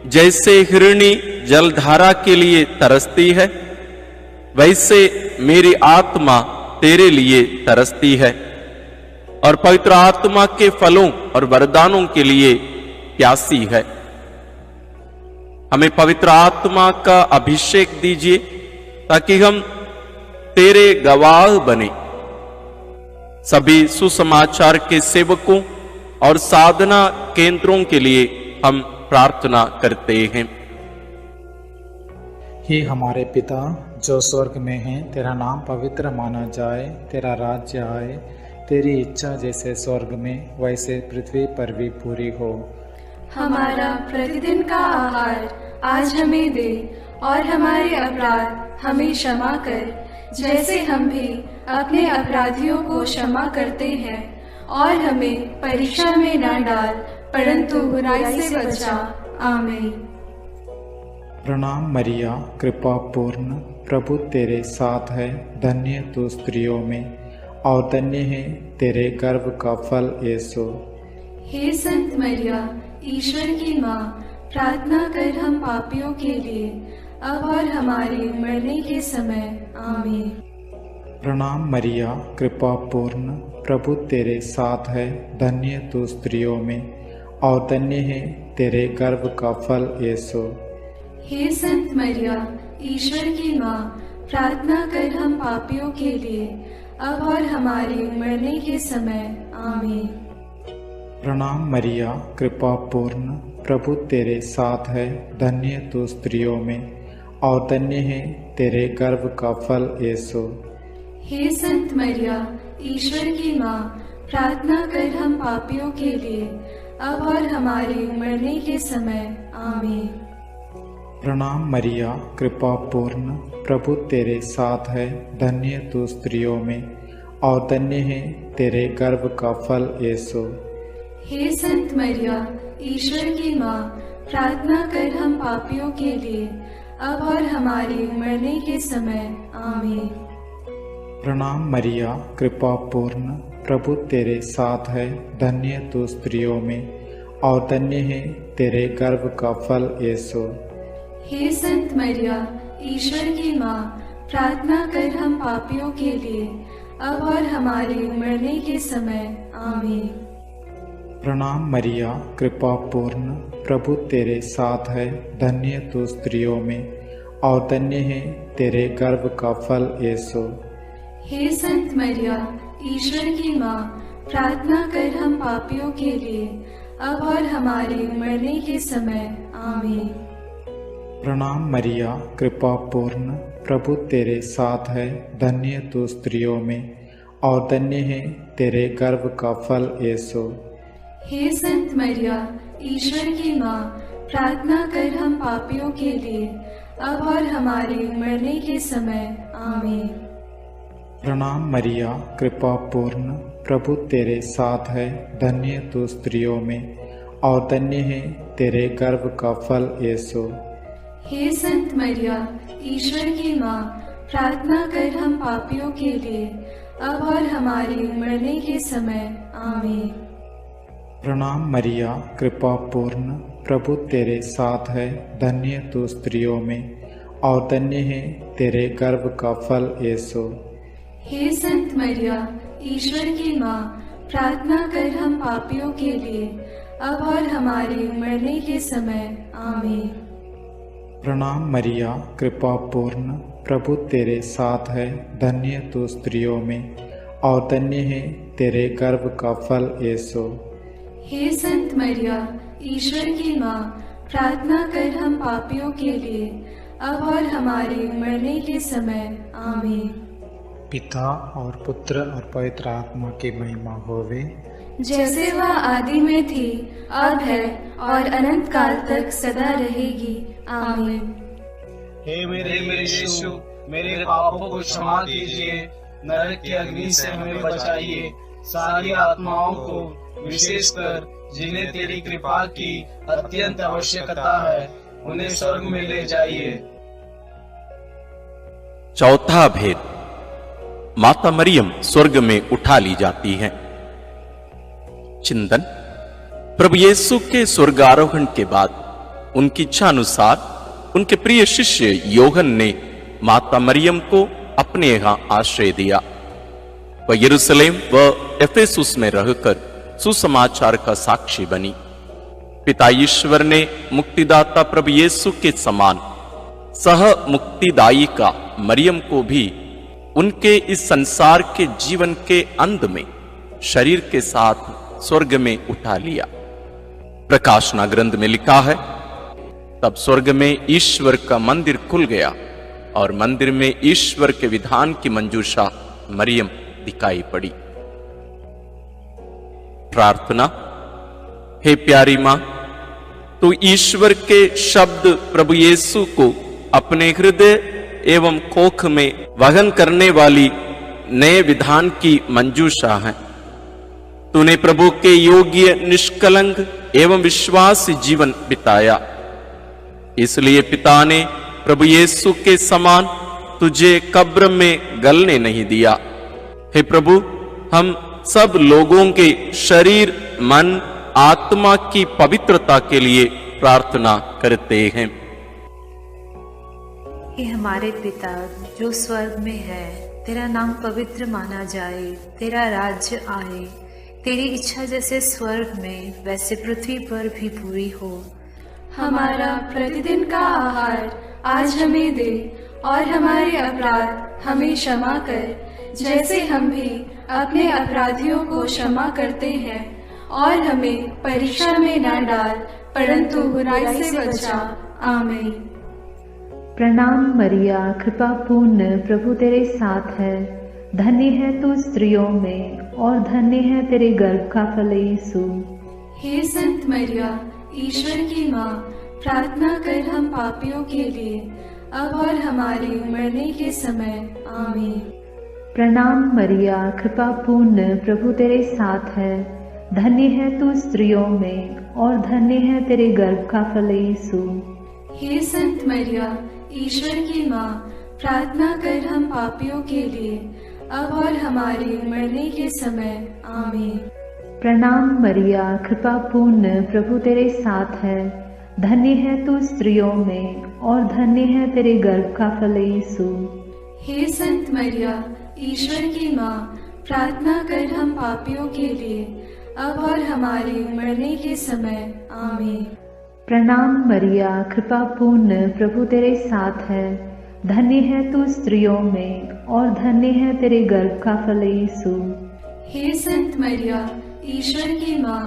जैसे हिरणी जलधारा के लिए तरसती है, वैसे मेरी आत्मा तेरे लिए तरसती है और पवित्र आत्मा के फलों और वरदानों के लिए प्यासी है। हमें पवित्र आत्मा का अभिषेक दीजिए ताकि हम तेरे गवाह बने। सभी सुसमाचार के सेवकों और साधना केंद्रों के लिए हम प्रार्थना करते हैं। हे हमारे पिता जो स्वर्ग में है, तेरा नाम पवित्र माना जाए, तेरा राज्य आए, तेरी इच्छा जैसे स्वर्ग में वैसे पृथ्वी पर भी पूरी हो। हमारा प्रतिदिन का आहार आज हमें दे और हमारे अपराध हमें क्षमा कर, जैसे हम भी अपने अपराधियों को क्षमा करते हैं, और हमें परीक्षा में न डाल, परंतु बुराई से बचा। आमीन। प्रणाम मरिया, कृपा पूर्ण, प्रभु तेरे साथ है। धन्य तू स्त्रियों में और धन्य है तेरे गर्भ का फल यीशु। हे संत मरिया, ईश्वर की माँ, प्रार्थना कर हम पापियों के लिए, अब और हमारे मरने के समय। आमीन। प्रणाम मरिया, कृपा पूर्ण, प्रभु तेरे साथ है। धन्य तू स्त्रियों में और धन्य है तेरे गर्भ का फल यीशु। हे संत मरिया, ईश्वर की माँ, प्रार्थना कर हम पापियों के लिए, अब और हमारे मरने के समय। आमीन। प्रणाम मरिया, कृपा पूर्ण, प्रभु तेरे साथ है। धन्य तू स्त्रियों में और धन्य है तेरे गर्भ का फल यीशु। हे संत मरिया, ईश्वर की माँ, प्रार्थना कर हम पापियों के लिए, अब और हमारे मरने के समय। आमीन। प्रणाम मरिया, कृपा पूर्ण, प्रभु तेरे साथ है, धन्य तू स्त्रियों में और धन्य है तेरे गर्भ का फल यीशु। हे संत मरिया, ईश्वर की माँ, प्रार्थना कर हम पापियों के लिए, अब और हमारे मरने के समय। आमीन। प्रणाम मरिया, कृपा पूर्ण, प्रभु तेरे साथ है, धन्य तू स्त्रियों में और धन्य है तेरे गर्भ का फल यीशु। हे संत मरिया, ईश्वर की माँ, प्रार्थना कर हम पापियों के लिए, अब और हमारे मरने के समय। आमीन। प्रणाम मरिया, कृपा पूर्ण, प्रभु तेरे साथ है, धन्य तू स्त्रियों में और धन्य है तेरे गर्भ का फल यीशु। हे संत मरिया, ईश्वर की माँ, प्रार्थना कर हम पापियों के लिए, अब और हमारे मरने के समय। आमीन। प्रणाम मरिया, कृपा पूर्ण, प्रभु तेरे साथ है, धन्य तू स्त्रियों में और धन्य है तेरे गर्भ का फल यीशु। हे संत मरिया, ईश्वर की माँ, प्रार्थना कर हम पापियों के लिए, अब और हमारे मरने के समय। आमीन। प्रणाम मरिया, कृपा पूर्ण, प्रभु तेरे साथ है, धन्य तू स्त्रियों में और धन्य है तेरे गर्भ का फल यीशु। हे संत मरिया, ईश्वर की माँ, प्रार्थना कर हम पापियों के लिए, अब और हमारे मरने के समय। आमीन। प्रणाम मरिया, कृपा पूर्ण, प्रभु तेरे साथ है, धन्य तू स्त्रियों में और धन्य है तेरे गर्भ का फल यीशु। हे संत मरिया, ईश्वर की माँ, प्रार्थना कर हम पापियों के लिए, अब और हमारे मरने के समय। आमीन। प्रणाम मरिया, कृपा पूर्ण, प्रभु तेरे साथ है, धन्य तू स्त्रियों में और धन्य है तेरे गर्भ का फल यीशु। हे संत मरिया, ईश्वर की माँ, प्रार्थना कर हम पापियों के लिए, अब और हमारे मरने के समय। आमीन। पिता और पुत्र और पवित्र आत्मा की महिमा होवे, जैसे वह आदि में थी, अब है और अनंत काल तक सदा रहेगी। आमीन। हे मेरे यीशु, मेरे पापों को क्षमा कीजिए, नरक की अग्नि से हमें बचाइए, सारी आत्माओं को, विशेषकर जिन्हें तेरी कृपा की अत्यंत आवश्यकता है, उन्हें स्वर्ग में ले जाइए। चौथा भेद, माता मरियम स्वर्ग में उठा ली जाती है। चिंतन, प्रभु यीशु के स्वर्गारोहण के बाद उनकी इच्छा अनुसार उनके प्रिय शिष्य योहन ने माता मरियम को अपने यहां आश्रय दिया। वह यरूशलेम व एफेसुस में रहकर सुसमाचार का साक्षी बनी। पिता ईश्वर ने मुक्तिदाता प्रभु यीशु के समान सह मुक्तिदायी का मरियम को भी उनके इस संसार के जीवन के अंत में शरीर के साथ स्वर्ग में उठा लिया। प्रकाशना ग्रंथ में लिखा है, तब स्वर्ग में ईश्वर का मंदिर खुल गया और मंदिर में ईश्वर के विधान की मंजूषा मरियम दिखाई पड़ी। प्रार्थना। हे प्यारी मां, तू ईश्वर के शब्द प्रभु यीशु को अपने हृदय एवं कोख में वहन करने वाली नए विधान की मंजूषा है। तूने प्रभु के योग्य, निष्कलंक एवं विश्वास जीवन बिताया, इसलिए पिता ने प्रभु यीशु के समान तुझे कब्र में गलने नहीं दिया। हे प्रभु, हम सब लोगों के शरीर, मन, आत्मा की पवित्रता के लिए प्रार्थना करते हैं। हे हमारे पिता जो स्वर्ग में है, तेरा नाम पवित्र माना जाए, तेरा राज्य आए, तेरी इच्छा जैसे स्वर्ग में वैसे पृथ्वी पर भी पूरी हो। हमारा प्रतिदिन का आहार आज हमें दे, और हमारे अपराध हमें क्षमा कर, जैसे हम भी अपने अपराधियों को क्षमा करते हैं, और हमें परीक्षा में न डाल, परंतु बुराई से बचा। आमीन। प्रणाम मरिया, कृपा पूर्ण, प्रभु तेरे साथ है। धन्य है तू स्त्रियों में और धन्य है तेरे गर्भ का फल यीशु। हे संत मरिया, ईश्वर की माँ, प्रार्थना कर हम पापियों के लिए, अब और हमारे मरने के समय। आमीन। प्रणाम मरिया, कृपा पूर्ण, प्रभु तेरे साथ है। धन्य है तू स्त्रियों में और धन्य है तेरे गर्भ का फल यीशु। हे संत मरिया, ईश्वर की माँ, प्रार्थना कर हम पापियों के लिए, अब और हमारे मरने के समय। आमीन। प्रणाम मरिया, कृपा पूर्ण, प्रभु तेरे साथ है। धन्य है तू स्त्रियों में और धन्य है तेरे गर्भ का फल यीशु। हे संत मरिया, ईश्वर की माँ, प्रार्थना कर हम पापियों के लिए, अब और हमारे मरने के समय। आमीन। प्रणाम मरिया, कृपा पूर्ण, प्रभु तेरे साथ है। धन्य है तू स्त्रियों में और धन्य है तेरे गर्भ का फल यीशु। हे संत मरिया, ईश्वर की माँ,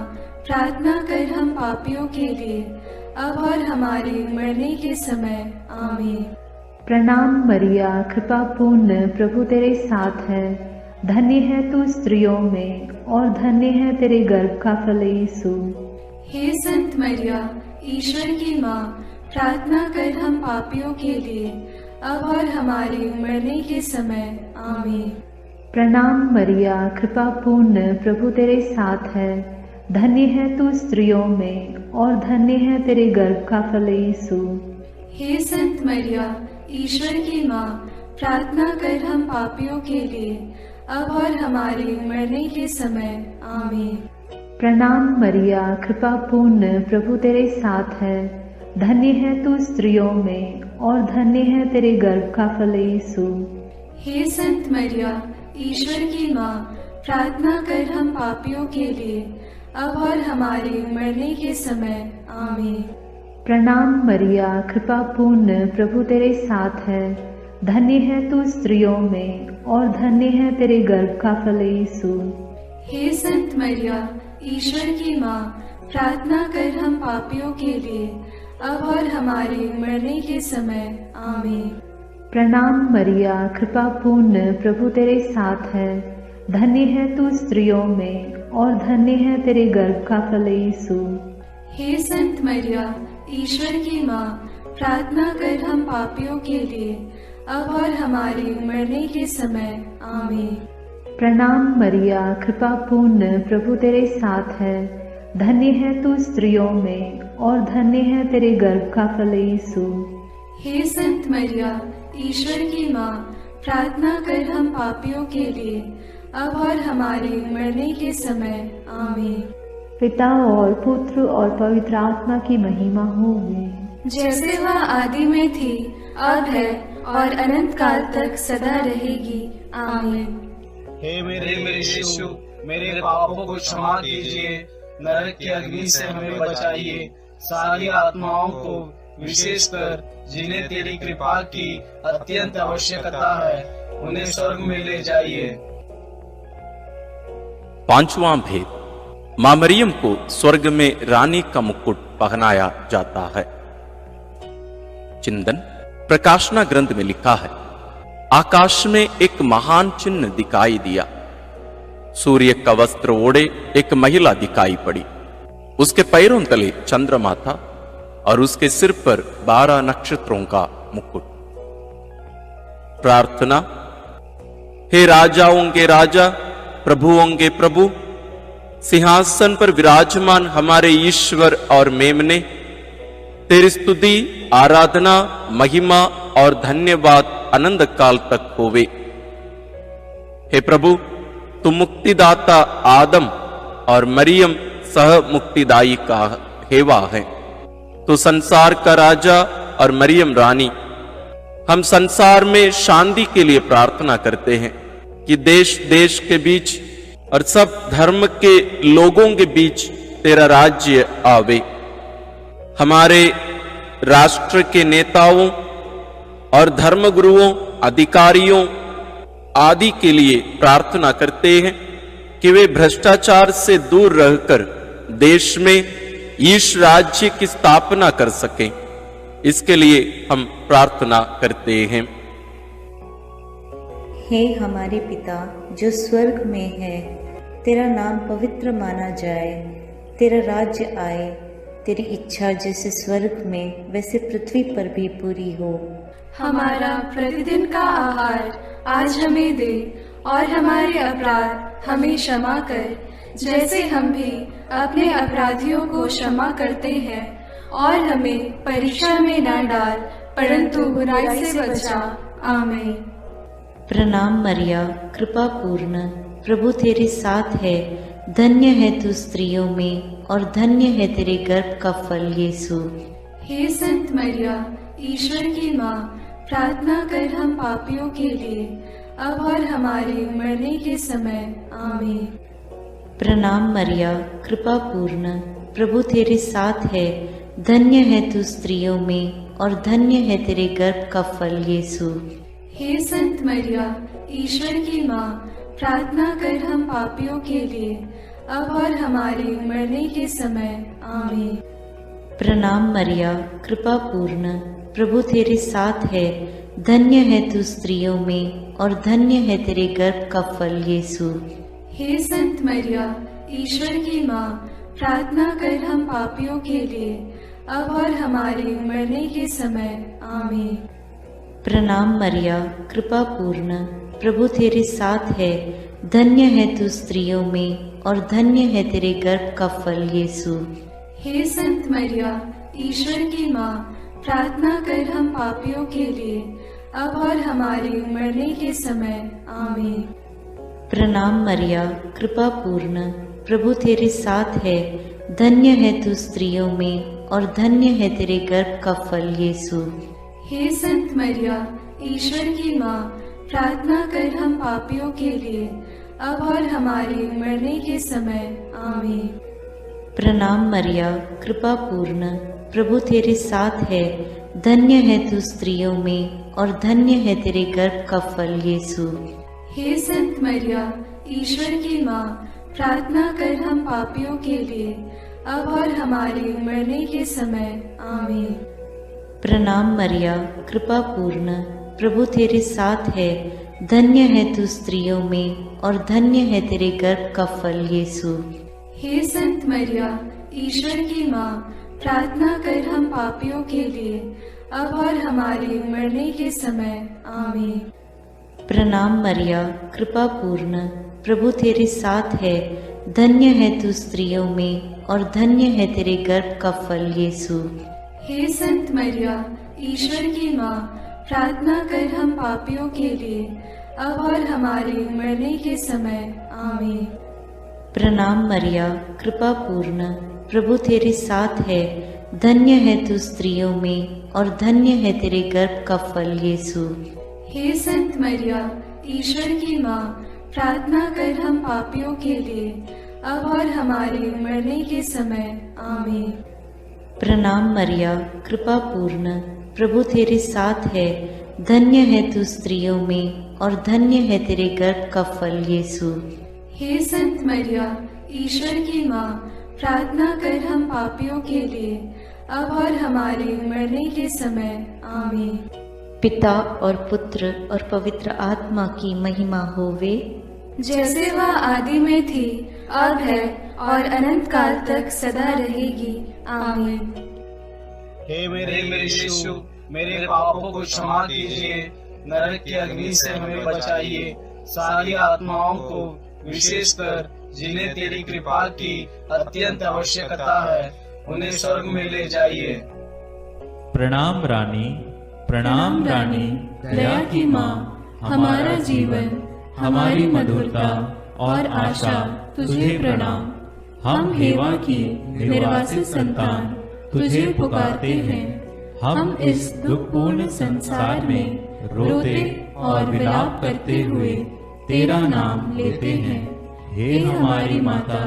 प्रार्थना कर हम पापियों के लिए, अब और हमारे मरने के समय। आमीन। प्रणाम मरिया, कृपा पूर्ण, प्रभु तेरे साथ है। धन्य है तू स्त्रियों में और धन्य है तेरे गर्भ का फल यीशु। हे संत मरिया, ईश्वर की माँ, प्रार्थना कर हम पापियों के लिए, अब और हमारे मरने के समय। आमीन। प्रणाम मरिया, कृपा पूर्ण, प्रभु तेरे साथ है। धन्य है तू स्त्रियों में और धन्य है तेरे गर्भ का फल यीशु। हे संत मरिया, ईश्वर की माँ, प्रार्थना कर हम पापियों के लिए, अब और हमारे मरने के समय। आमीन। प्रणाम मरिया, कृपा पूर्ण, प्रभु तेरे साथ है। धन्य है तू स्त्रियों में और धन्य है तेरे गर्भ का फल यीशु। हे संत मरिया, ईश्वर की माँ, प्रार्थना कर हम पापियों के लिए, अब और हमारे मरने के समय। आमीन। प्रणाम मरिया, कृपा पूर्ण, प्रभु तेरे साथ है। धन्य है तू स्त्रियों में और धन्य है तेरे गर्भ का फल यीशु। हे संत मरिया, ईश्वर की माँ, प्रार्थना कर हम पापियों के लिए, अब और हमारे मरने के समय। आमीन। प्रणाम मरिया, कृपा पूर्ण, प्रभु तेरे साथ है। धन्य है तू स्त्रियों में और धन्य है तेरे गर्भ का फल यीशु। हे संत मरिया, ईश्वर की माँ, प्रार्थना कर हम पापियों के लिए, अब और हमारे मरने के समय। आमीन। प्रणाम मरिया, कृपा पूर्ण, प्रभु तेरे साथ है। धन्य है तू स्त्रियों में और धन्य है तेरे गर्भ का फल यीशु। हे संत मरिया, ईश्वर की माँ, प्रार्थना कर हम पापियों के लिए, अब और हमारे मरने के समय। आमीन। पिता और पुत्र और पवित्र आत्मा की महिमा होगी, जैसे वह आदि में थी, अब है और अनंत काल तक सदा रहेगी। आमीन। हे मेरे यीशु, मेरे पापों को क्षमा कीजिए, नरक की अग्नि से हमें बचाइए, सारी आत्माओं को, विशेषकर जिन्हें तेरी कृपा की अत्यंत आवश्यकता है, उन्हें स्वर्ग में ले जाइए। पांचवां भेद, मां मरियम को स्वर्ग में रानी का मुकुट पहनाया जाता है। चिंतन प्रकाशना ग्रंथ में लिखा है, आकाश में एक महान चिन्ह दिखाई दिया। सूर्य का वस्त्र ओढ़े एक महिला दिखाई पड़ी। उसके पैरों तले चंद्रमा था और उसके सिर पर 12 नक्षत्रों का मुकुट। प्रार्थना। हे राजाओं के राजा, प्रभुओं के प्रभु, सिंहासन पर विराजमान हमारे ईश्वर और मेमने, तेरी स्तुति, आराधना, महिमा और धन्यवाद अनंत काल तक होवे। हे प्रभु, तुम मुक्तिदाता आदम और मरियम सह मुक्तिदायी का हेवा है। तो संसार का राजा और मरियम रानी, हम संसार में शांति के लिए प्रार्थना करते हैं कि देश देश के बीच और सब धर्म के लोगों के बीच तेरा राज्य आवे। हमारे राष्ट्र के नेताओं और धर्मगुरुओं, अधिकारियों आदि के लिए प्रार्थना करते हैं कि वे भ्रष्टाचार से दूर रहकर देश में ईश राज्य की स्थापना कर सकें। इसके लिए हम प्रार्थना करते हैं। हे हमारे पिता जो स्वर्ग में है, तेरा नाम पवित्र माना जाए, तेरा राज्य आए, तेरी इच्छा जैसे स्वर्ग में वैसे पृथ्वी पर भी पूरी हो। हमारा प्रतिदिन का आहार आज हमें दे, और हमारे अपराध हमें क्षमा कर, जैसे हम भी अपने अपराधियों को क्षमा करते हैं, और हमें परीक्षा में न डाल, परंतु बुराई से बचा। आमीन। प्रणाम मरिया, कृपा पूर्ण, प्रभु तेरे साथ है, धन्य है तू स्त्रियों में, और धन्य है तेरे गर्भ का फल यीशु। हे संत मरिया, ईश्वर की माँ, प्रार्थना कर हम पापियों के लिए, अब और हमारे मरने के समय। आमीन। प्रणाम मरिया, कृपा पूर्ण, प्रभु तेरे साथ है, धन्य है तू स्त्रियों में, और धन्य है तेरे गर्भ का फल यीशु। हे संत मरिया, ईश्वर की माँ, प्रार्थना कर हम पापियों के लिए, अब और हमारे मरने के समय। आमीन। प्रणाम मरिया, कृपा पूर्ण, प्रभु तेरे साथ है, धन्य है तू स्त्रियों में, और धन्य है तेरे गर्भ का फल यीशु। हे संत मरिया, ईश्वर की माँ, प्रार्थना कर हम पापियों के लिए, अब और हमारे मरने के समय। आमीन। प्रणाम मरिया, कृपा पूर्ण, प्रभु तेरे साथ है, धन्य है तू स्त्रियों में, और धन्य है तेरे गर्भ का फल यीशु। हे संत मरिया, ईश्वर की माँ, प्रार्थना कर हम पापियों के लिए, अब और हमारे मरने के समय। आमीन। प्रणाम मरिया, कृपा पूर्ण, प्रभु तेरे साथ है, धन्य है तू स्त्रियों में, और धन्य है तेरे गर्भ का फल यीशु। हे संत मरिया, ईश्वर की माँ, प्रार्थना कर हम पापियों के लिए, अब और हमारे मरने के समय। आमीन। प्रणाम मरिया, कृपा पूर्ण, प्रभु तेरे साथ है, धन्य है तू स्त्रियों में, और धन्य है तेरे गर्भ का फल यीशु। हे संत मरिया, ईश्वर की माँ, प्रार्थना कर हम पापियों के लिए, अब और हमारे मरने के समय। आमीन। प्रणाम मरिया, कृपा पूर्ण, प्रभु तेरे साथ है, धन्य है तू स्त्रियों में, और धन्य है तेरे गर्भ का फल यीशु। हे संत मरिया, ईश्वर की माँ, प्रार्थना कर हम पापियों के लिए, अब और हमारे मरने के समय। आमीन। प्रणाम मरिया, कृपा पूर्ण, प्रभु तेरे साथ है, धन्य है तू स्त्रियों में, और धन्य है तेरे गर्भ का फल यीशु। हे संत मरिया, ईश्वर की माँ, प्रार्थना कर हम पापियों के लिए, अब और हमारे मरने के समय। आमीन। प्रणाम मरिया, कृपा पूर्ण, प्रभु तेरे साथ है, धन्य है तू स्त्रियों में, और धन्य है तेरे गर्भ का फल यीशु। हे संत मरिया, ईश्वर की माँ, प्रार्थना कर हम पापियों के लिए, अब और हमारे मरने के समय। आमीन। प्रणाम मरिया, कृपा पूर्ण, प्रभु तेरे साथ है, धन्य है तू स्त्रियों में, और धन्य है तेरे गर्भ का फल यीशु। हे संत मरिया, ईश्वर की माँ, प्रार्थना कर हम पापियों के लिए, अब और हमारे मरने के समय। आमीन। पिता और पुत्र और पवित्र आत्मा की महिमा होवे, जैसे वह आदि में थी, अब है, और अनंत काल तक सदा रहेगी। आमीन। हे मेरे यीशु, मेरे पापों को क्षमा कीजिए, नरक की अग्नि से हमें बचाइए, सारी आत्माओं को, विशेषकर जिन्हें तेरी कृपा की अत्यंत आवश्यकता है, उन्हें स्वर्ग में ले जाइए। प्रणाम रानी, प्रणाम रानी, दया की माँ, हमारा जीवन, हमारी मधुरता और आशा तुझे प्रणाम। हम हेवा की निर्वासित संतान तुझे पुकारते हैं। हम इस दुखपूर्ण संसार में रोते और विलाप करते हुए तेरा नाम लेते हैं। हे हमारी माता,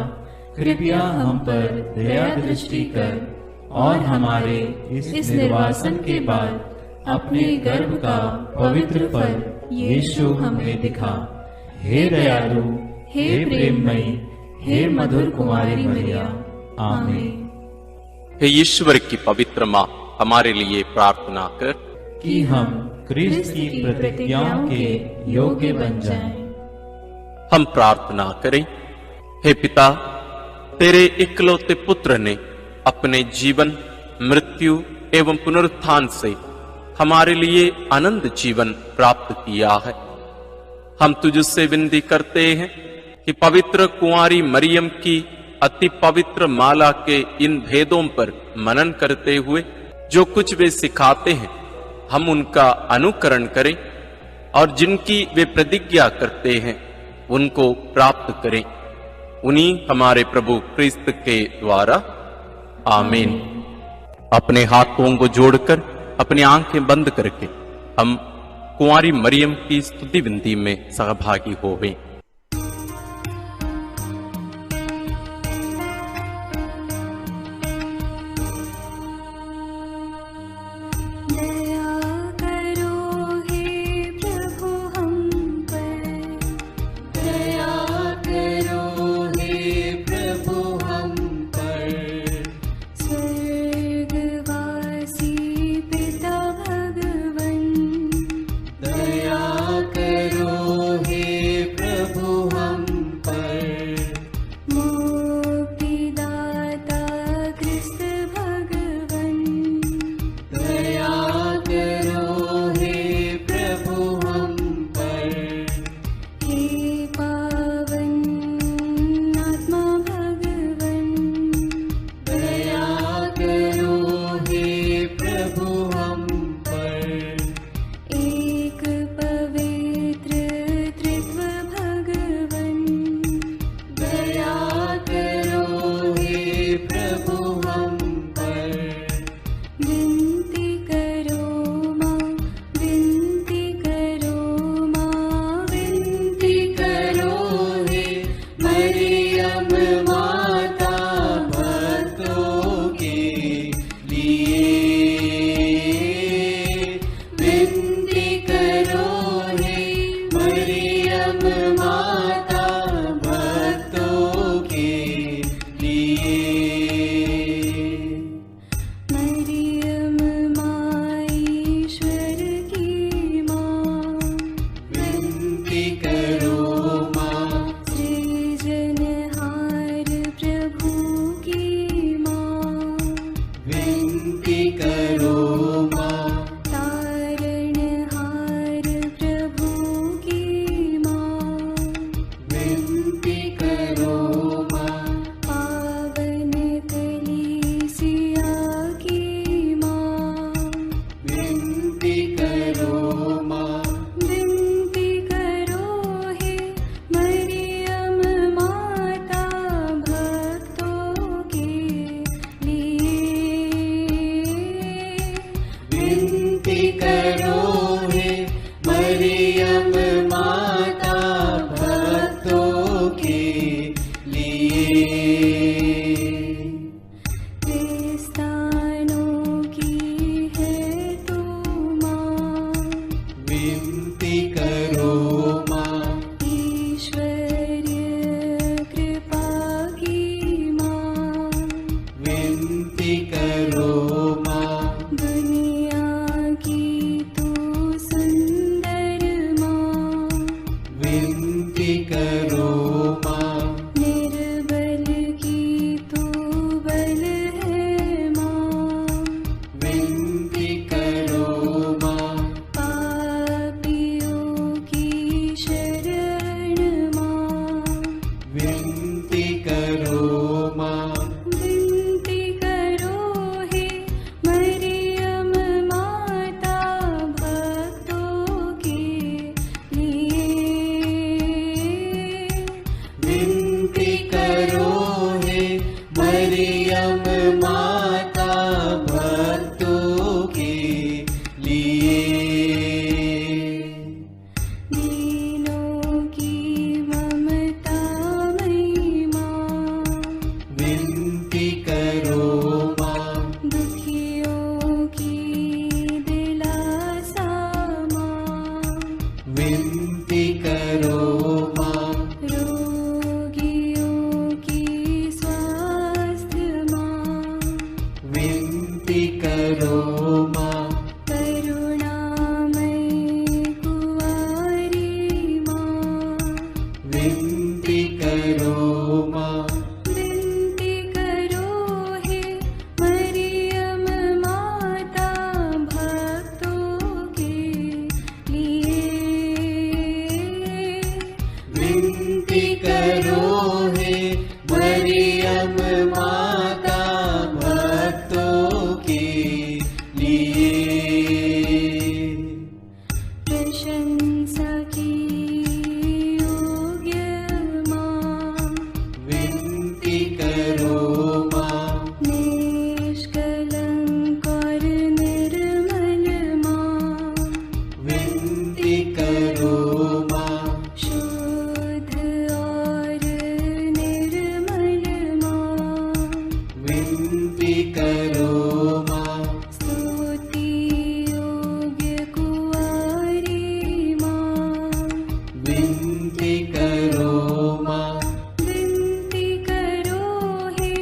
कृपया हम पर दया दृष्टि कर और हमारे इस निर्वासन के बाद अपने गर्भ का पवित्र फल यीशु हमें दिखा। हे दयालु, हे प्रेममयी, हे मधुर कुमारी मरिया। आमीन। हे ईश्वर की पवित्र माँ, हमारे लिए प्रार्थना कर। कि हम क्रिस्त की प्रतिज्ञाओं के योग्य बन जाएं। हम प्रार्थना करें। हे पिता, तेरे इकलौते पुत्र ने अपने जीवन, मृत्यु एवं पुनरुत्थान से हमारे लिए अनंत जीवन प्राप्त किया है। हम तुझसे विनती करते हैं कि पवित्र कुंवारी मरियम की अति पवित्र माला के इन भेदों पर मनन करते हुए जो कुछ वे सिखाते हैं, हम उनका अनुकरण करें और जिनकी वे प्रतिज्ञा करते हैं उनको प्राप्त करें। उन्हीं हमारे प्रभु क्रिस्त के द्वारा, आमीन। अपने हाथों को जोड़कर अपनी आंखें बंद करके हम कुंवारी मरियम की स्तुति विनती में सहभागी होवें। माता भक्तों के लिए। प्रशंसा की योग्य माँ, विनती करो माँ। निष्कलंक और निर्मल माँ, विनती करो माँ। शुद्ध और निर्मल माँ, विनती करो माँ। स्तुति योग्य कुंवारी माँ, विनती करो माँ। विनती करो हे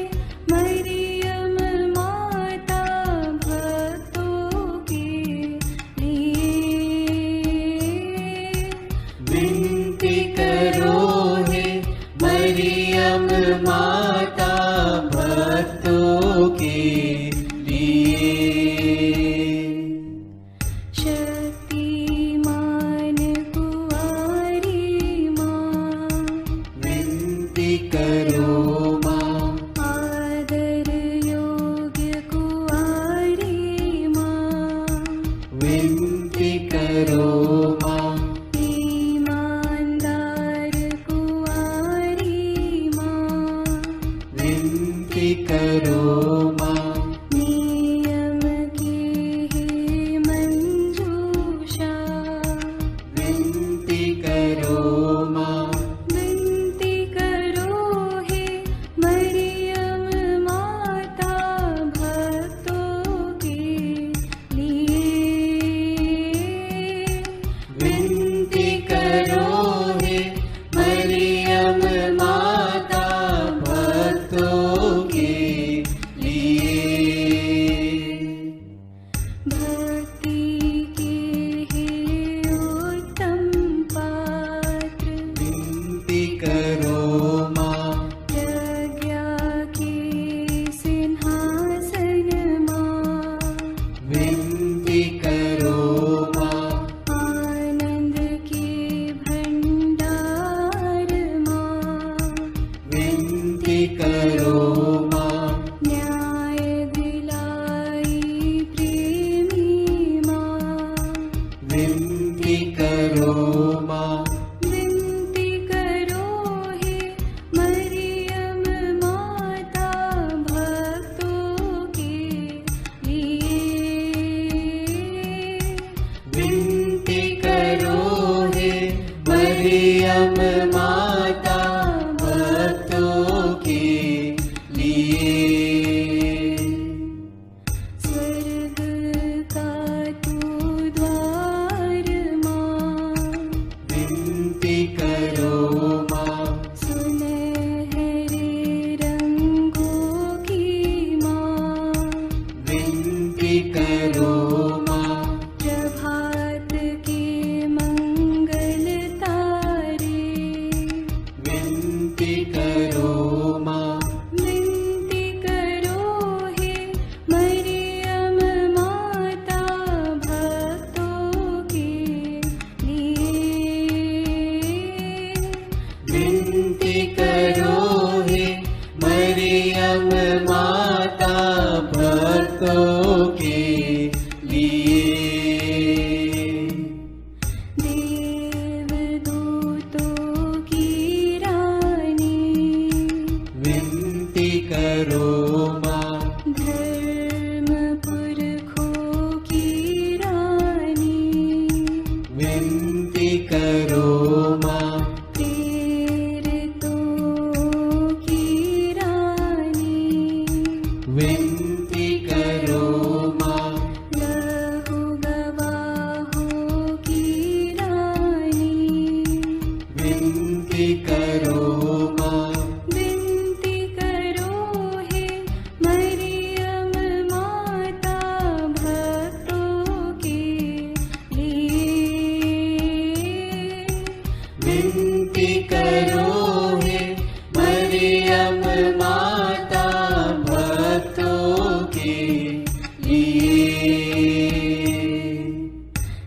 मरियम माता भक्तों के लिए। विनती करो हे मरियम माता भक्तों के लिए। शक्तिमान कुंवारी माँ, विनती करो माँ। आदर योग्य कुंवारी माँ, विनती करो माँ। ईमानदार कुंवारी माँ, विनती करो माँ। नियम की है मंजूषा, विनती करो माँ। विनती करो हे मरियम माता भक्तों के लिए। विनती करो हे मरियम माता भक्तों के लिए। भक्ति के हे उत्तम पात्र, विनती करो माँ। प्रज्ञा के सिंहासन माँ, विनती करो माँ। आनंद के भंडार माँ, विनती करो माँ। न्याय दिलाई प्रेमी माँ, विनती करो माँ। विनती करो हे मरियम माता भक्तों के लिए। विनती करो हे मरियम माता भक्तों के लिए। स्वर्ग का तू द्वार माँ, विनती करो माँ। सुनहरे रंगों की माँ, विनती करो माँ। प्रभात के मंगल तारे, विनती करो माँ। विनती करो हे मरियम माता भक्तों के लिए। विनती करो हे मरियम माता भक्तों के लिए। देवदूतों की रानी, विनती करो माँ। धर्म पुरखों की रानी, विनती करो माँ। प्रेरितों की रानी, विनती करो माँ। लहू गवाहों की रानी, विनती करो माँ। विनती करो हे मरियम माता भक्तों के लिए। विनती करो हे मरियम माता भक्तों के लिए।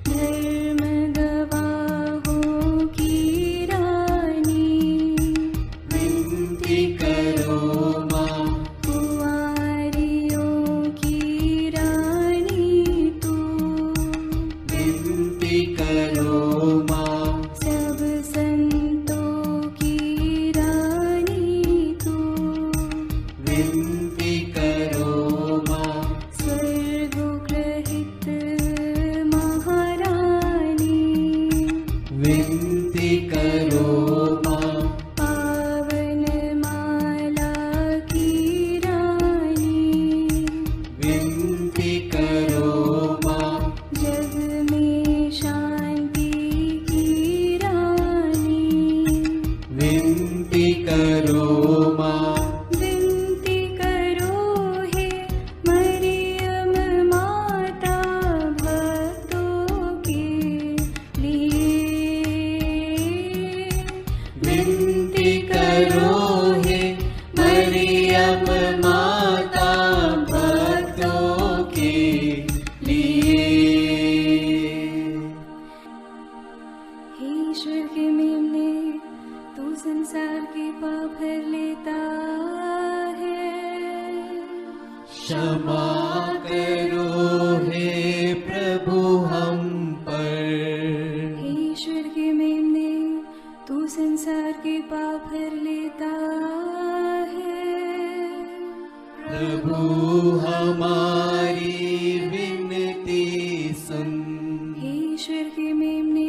धर्म गवाहों की रानी, विनती करो माँ। संसार के पाप हर लेता है। क्षमा करो हे प्रभु हम पर। हे ईश्वर के मेमने, तू संसार के पाप हर लेता है। प्रभु हमारी विनती सुन। हे ईश्वर के मेमने,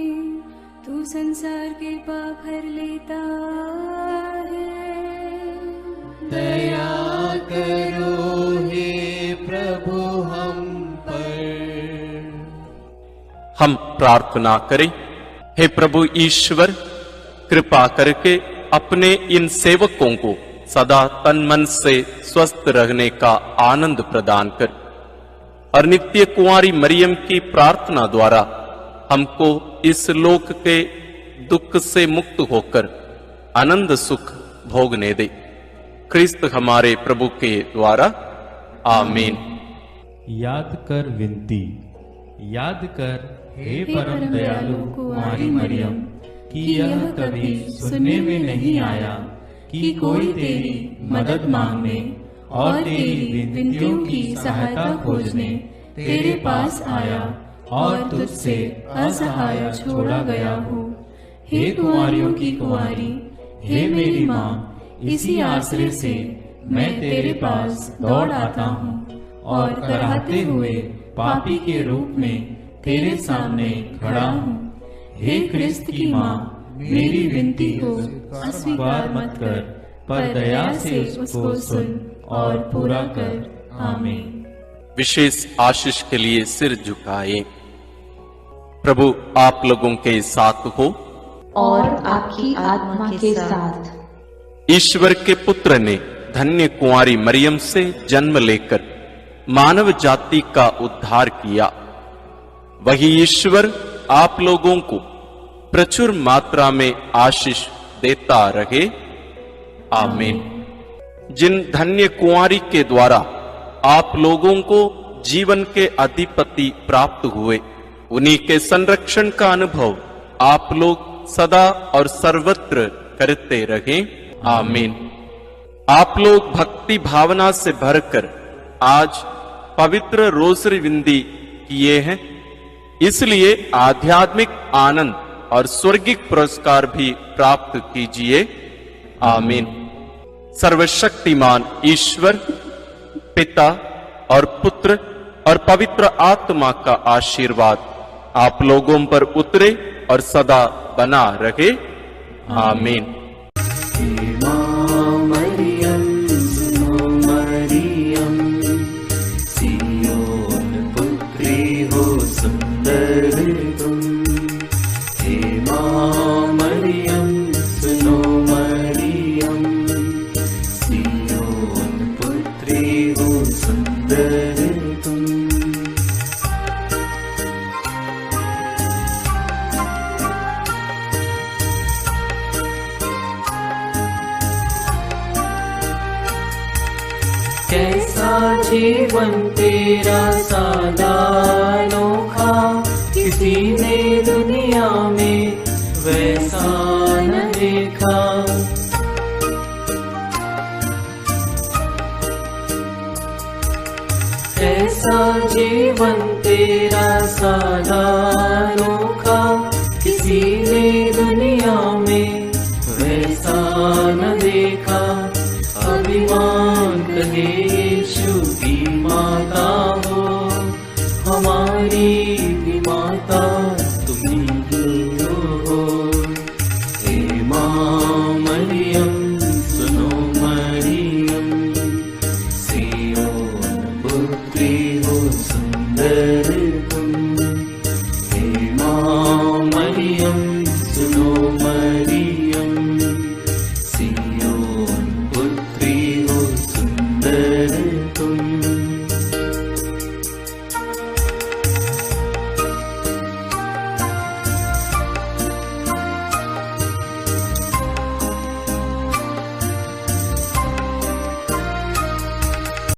तू संसार के पाप हर लेता है। दया करो हे प्रभु हम पर। हम प्रार्थना करें। हे प्रभु ईश्वर, कृपा करके अपने इन सेवकों को सदा तन मन से स्वस्थ रहने का आनंद प्रदान कर और नित्य कुंवारी मरियम की प्रार्थना द्वारा हमको इस लोक के दुख से मुक्त होकर आनंद सुख भोगने दे। क्रिस्त हमारे प्रभु के द्वारा, आमीन। याद कर विनती। याद कर हे परम दयालु कुंवारी मरियम कि यह कभी सुनने में नहीं आया कि कोई तेरी मदद मांगने और तेरी विनतियों की सहायता खोजने तेरे पास आया और तुझसे असहाय छोड़ा गया हो। हे कुंवारियों की कुंवारी, हे मेरी माँ, इसी आश्रय से मैं तेरे पास दौड़ आता हूँ और कराहते हुए पापी के रूप में तेरे सामने खड़ा हूँ। हे क्रिस्त की माँ, मेरी विनती को अस्वीकार मत कर, पर दया से उसको सुन और पूरा कर। आमीन। विशेष आशीष के लिए सिर झुकाए। प्रभु आप लोगों के साथ हो और आपकी आत्मा के साथ। ईश्वर के पुत्र ने धन्य कुंवारी मरियम से जन्म लेकर मानव जाति का उद्धार किया। वही ईश्वर आप लोगों को प्रचुर मात्रा में आशीष देता रहे। आमीन। जिन धन्य कुंवारी के द्वारा आप लोगों को जीवन के अधिपति प्राप्त हुए, उन्हीं के संरक्षण का अनुभव आप लोग सदा और सर्वत्र करते रहें। आमीन। आप लोग भक्ति भावना से भरकर आज पवित्र रोसरी विंदी किए हैं, इसलिए आध्यात्मिक आनंद और स्वर्गिक पुरस्कार भी प्राप्त कीजिए। आमीन। सर्वशक्तिमान ईश्वर पिता और पुत्र और पवित्र आत्मा का आशीर्वाद आप लोगों पर उतरे और सदा बना रहे। आमीन। कैसा जीवन तेरा सादा अनोखा, किसी ने दुनिया में वैसा न देखा। कैसा जीवन तेरा सादा अनोखा, किसी ने दुनिया में वैसा न देखा। अभिमान कहे यीशु की माता हो, हमारी भी माता तुम ही हो। हे माँ मरियम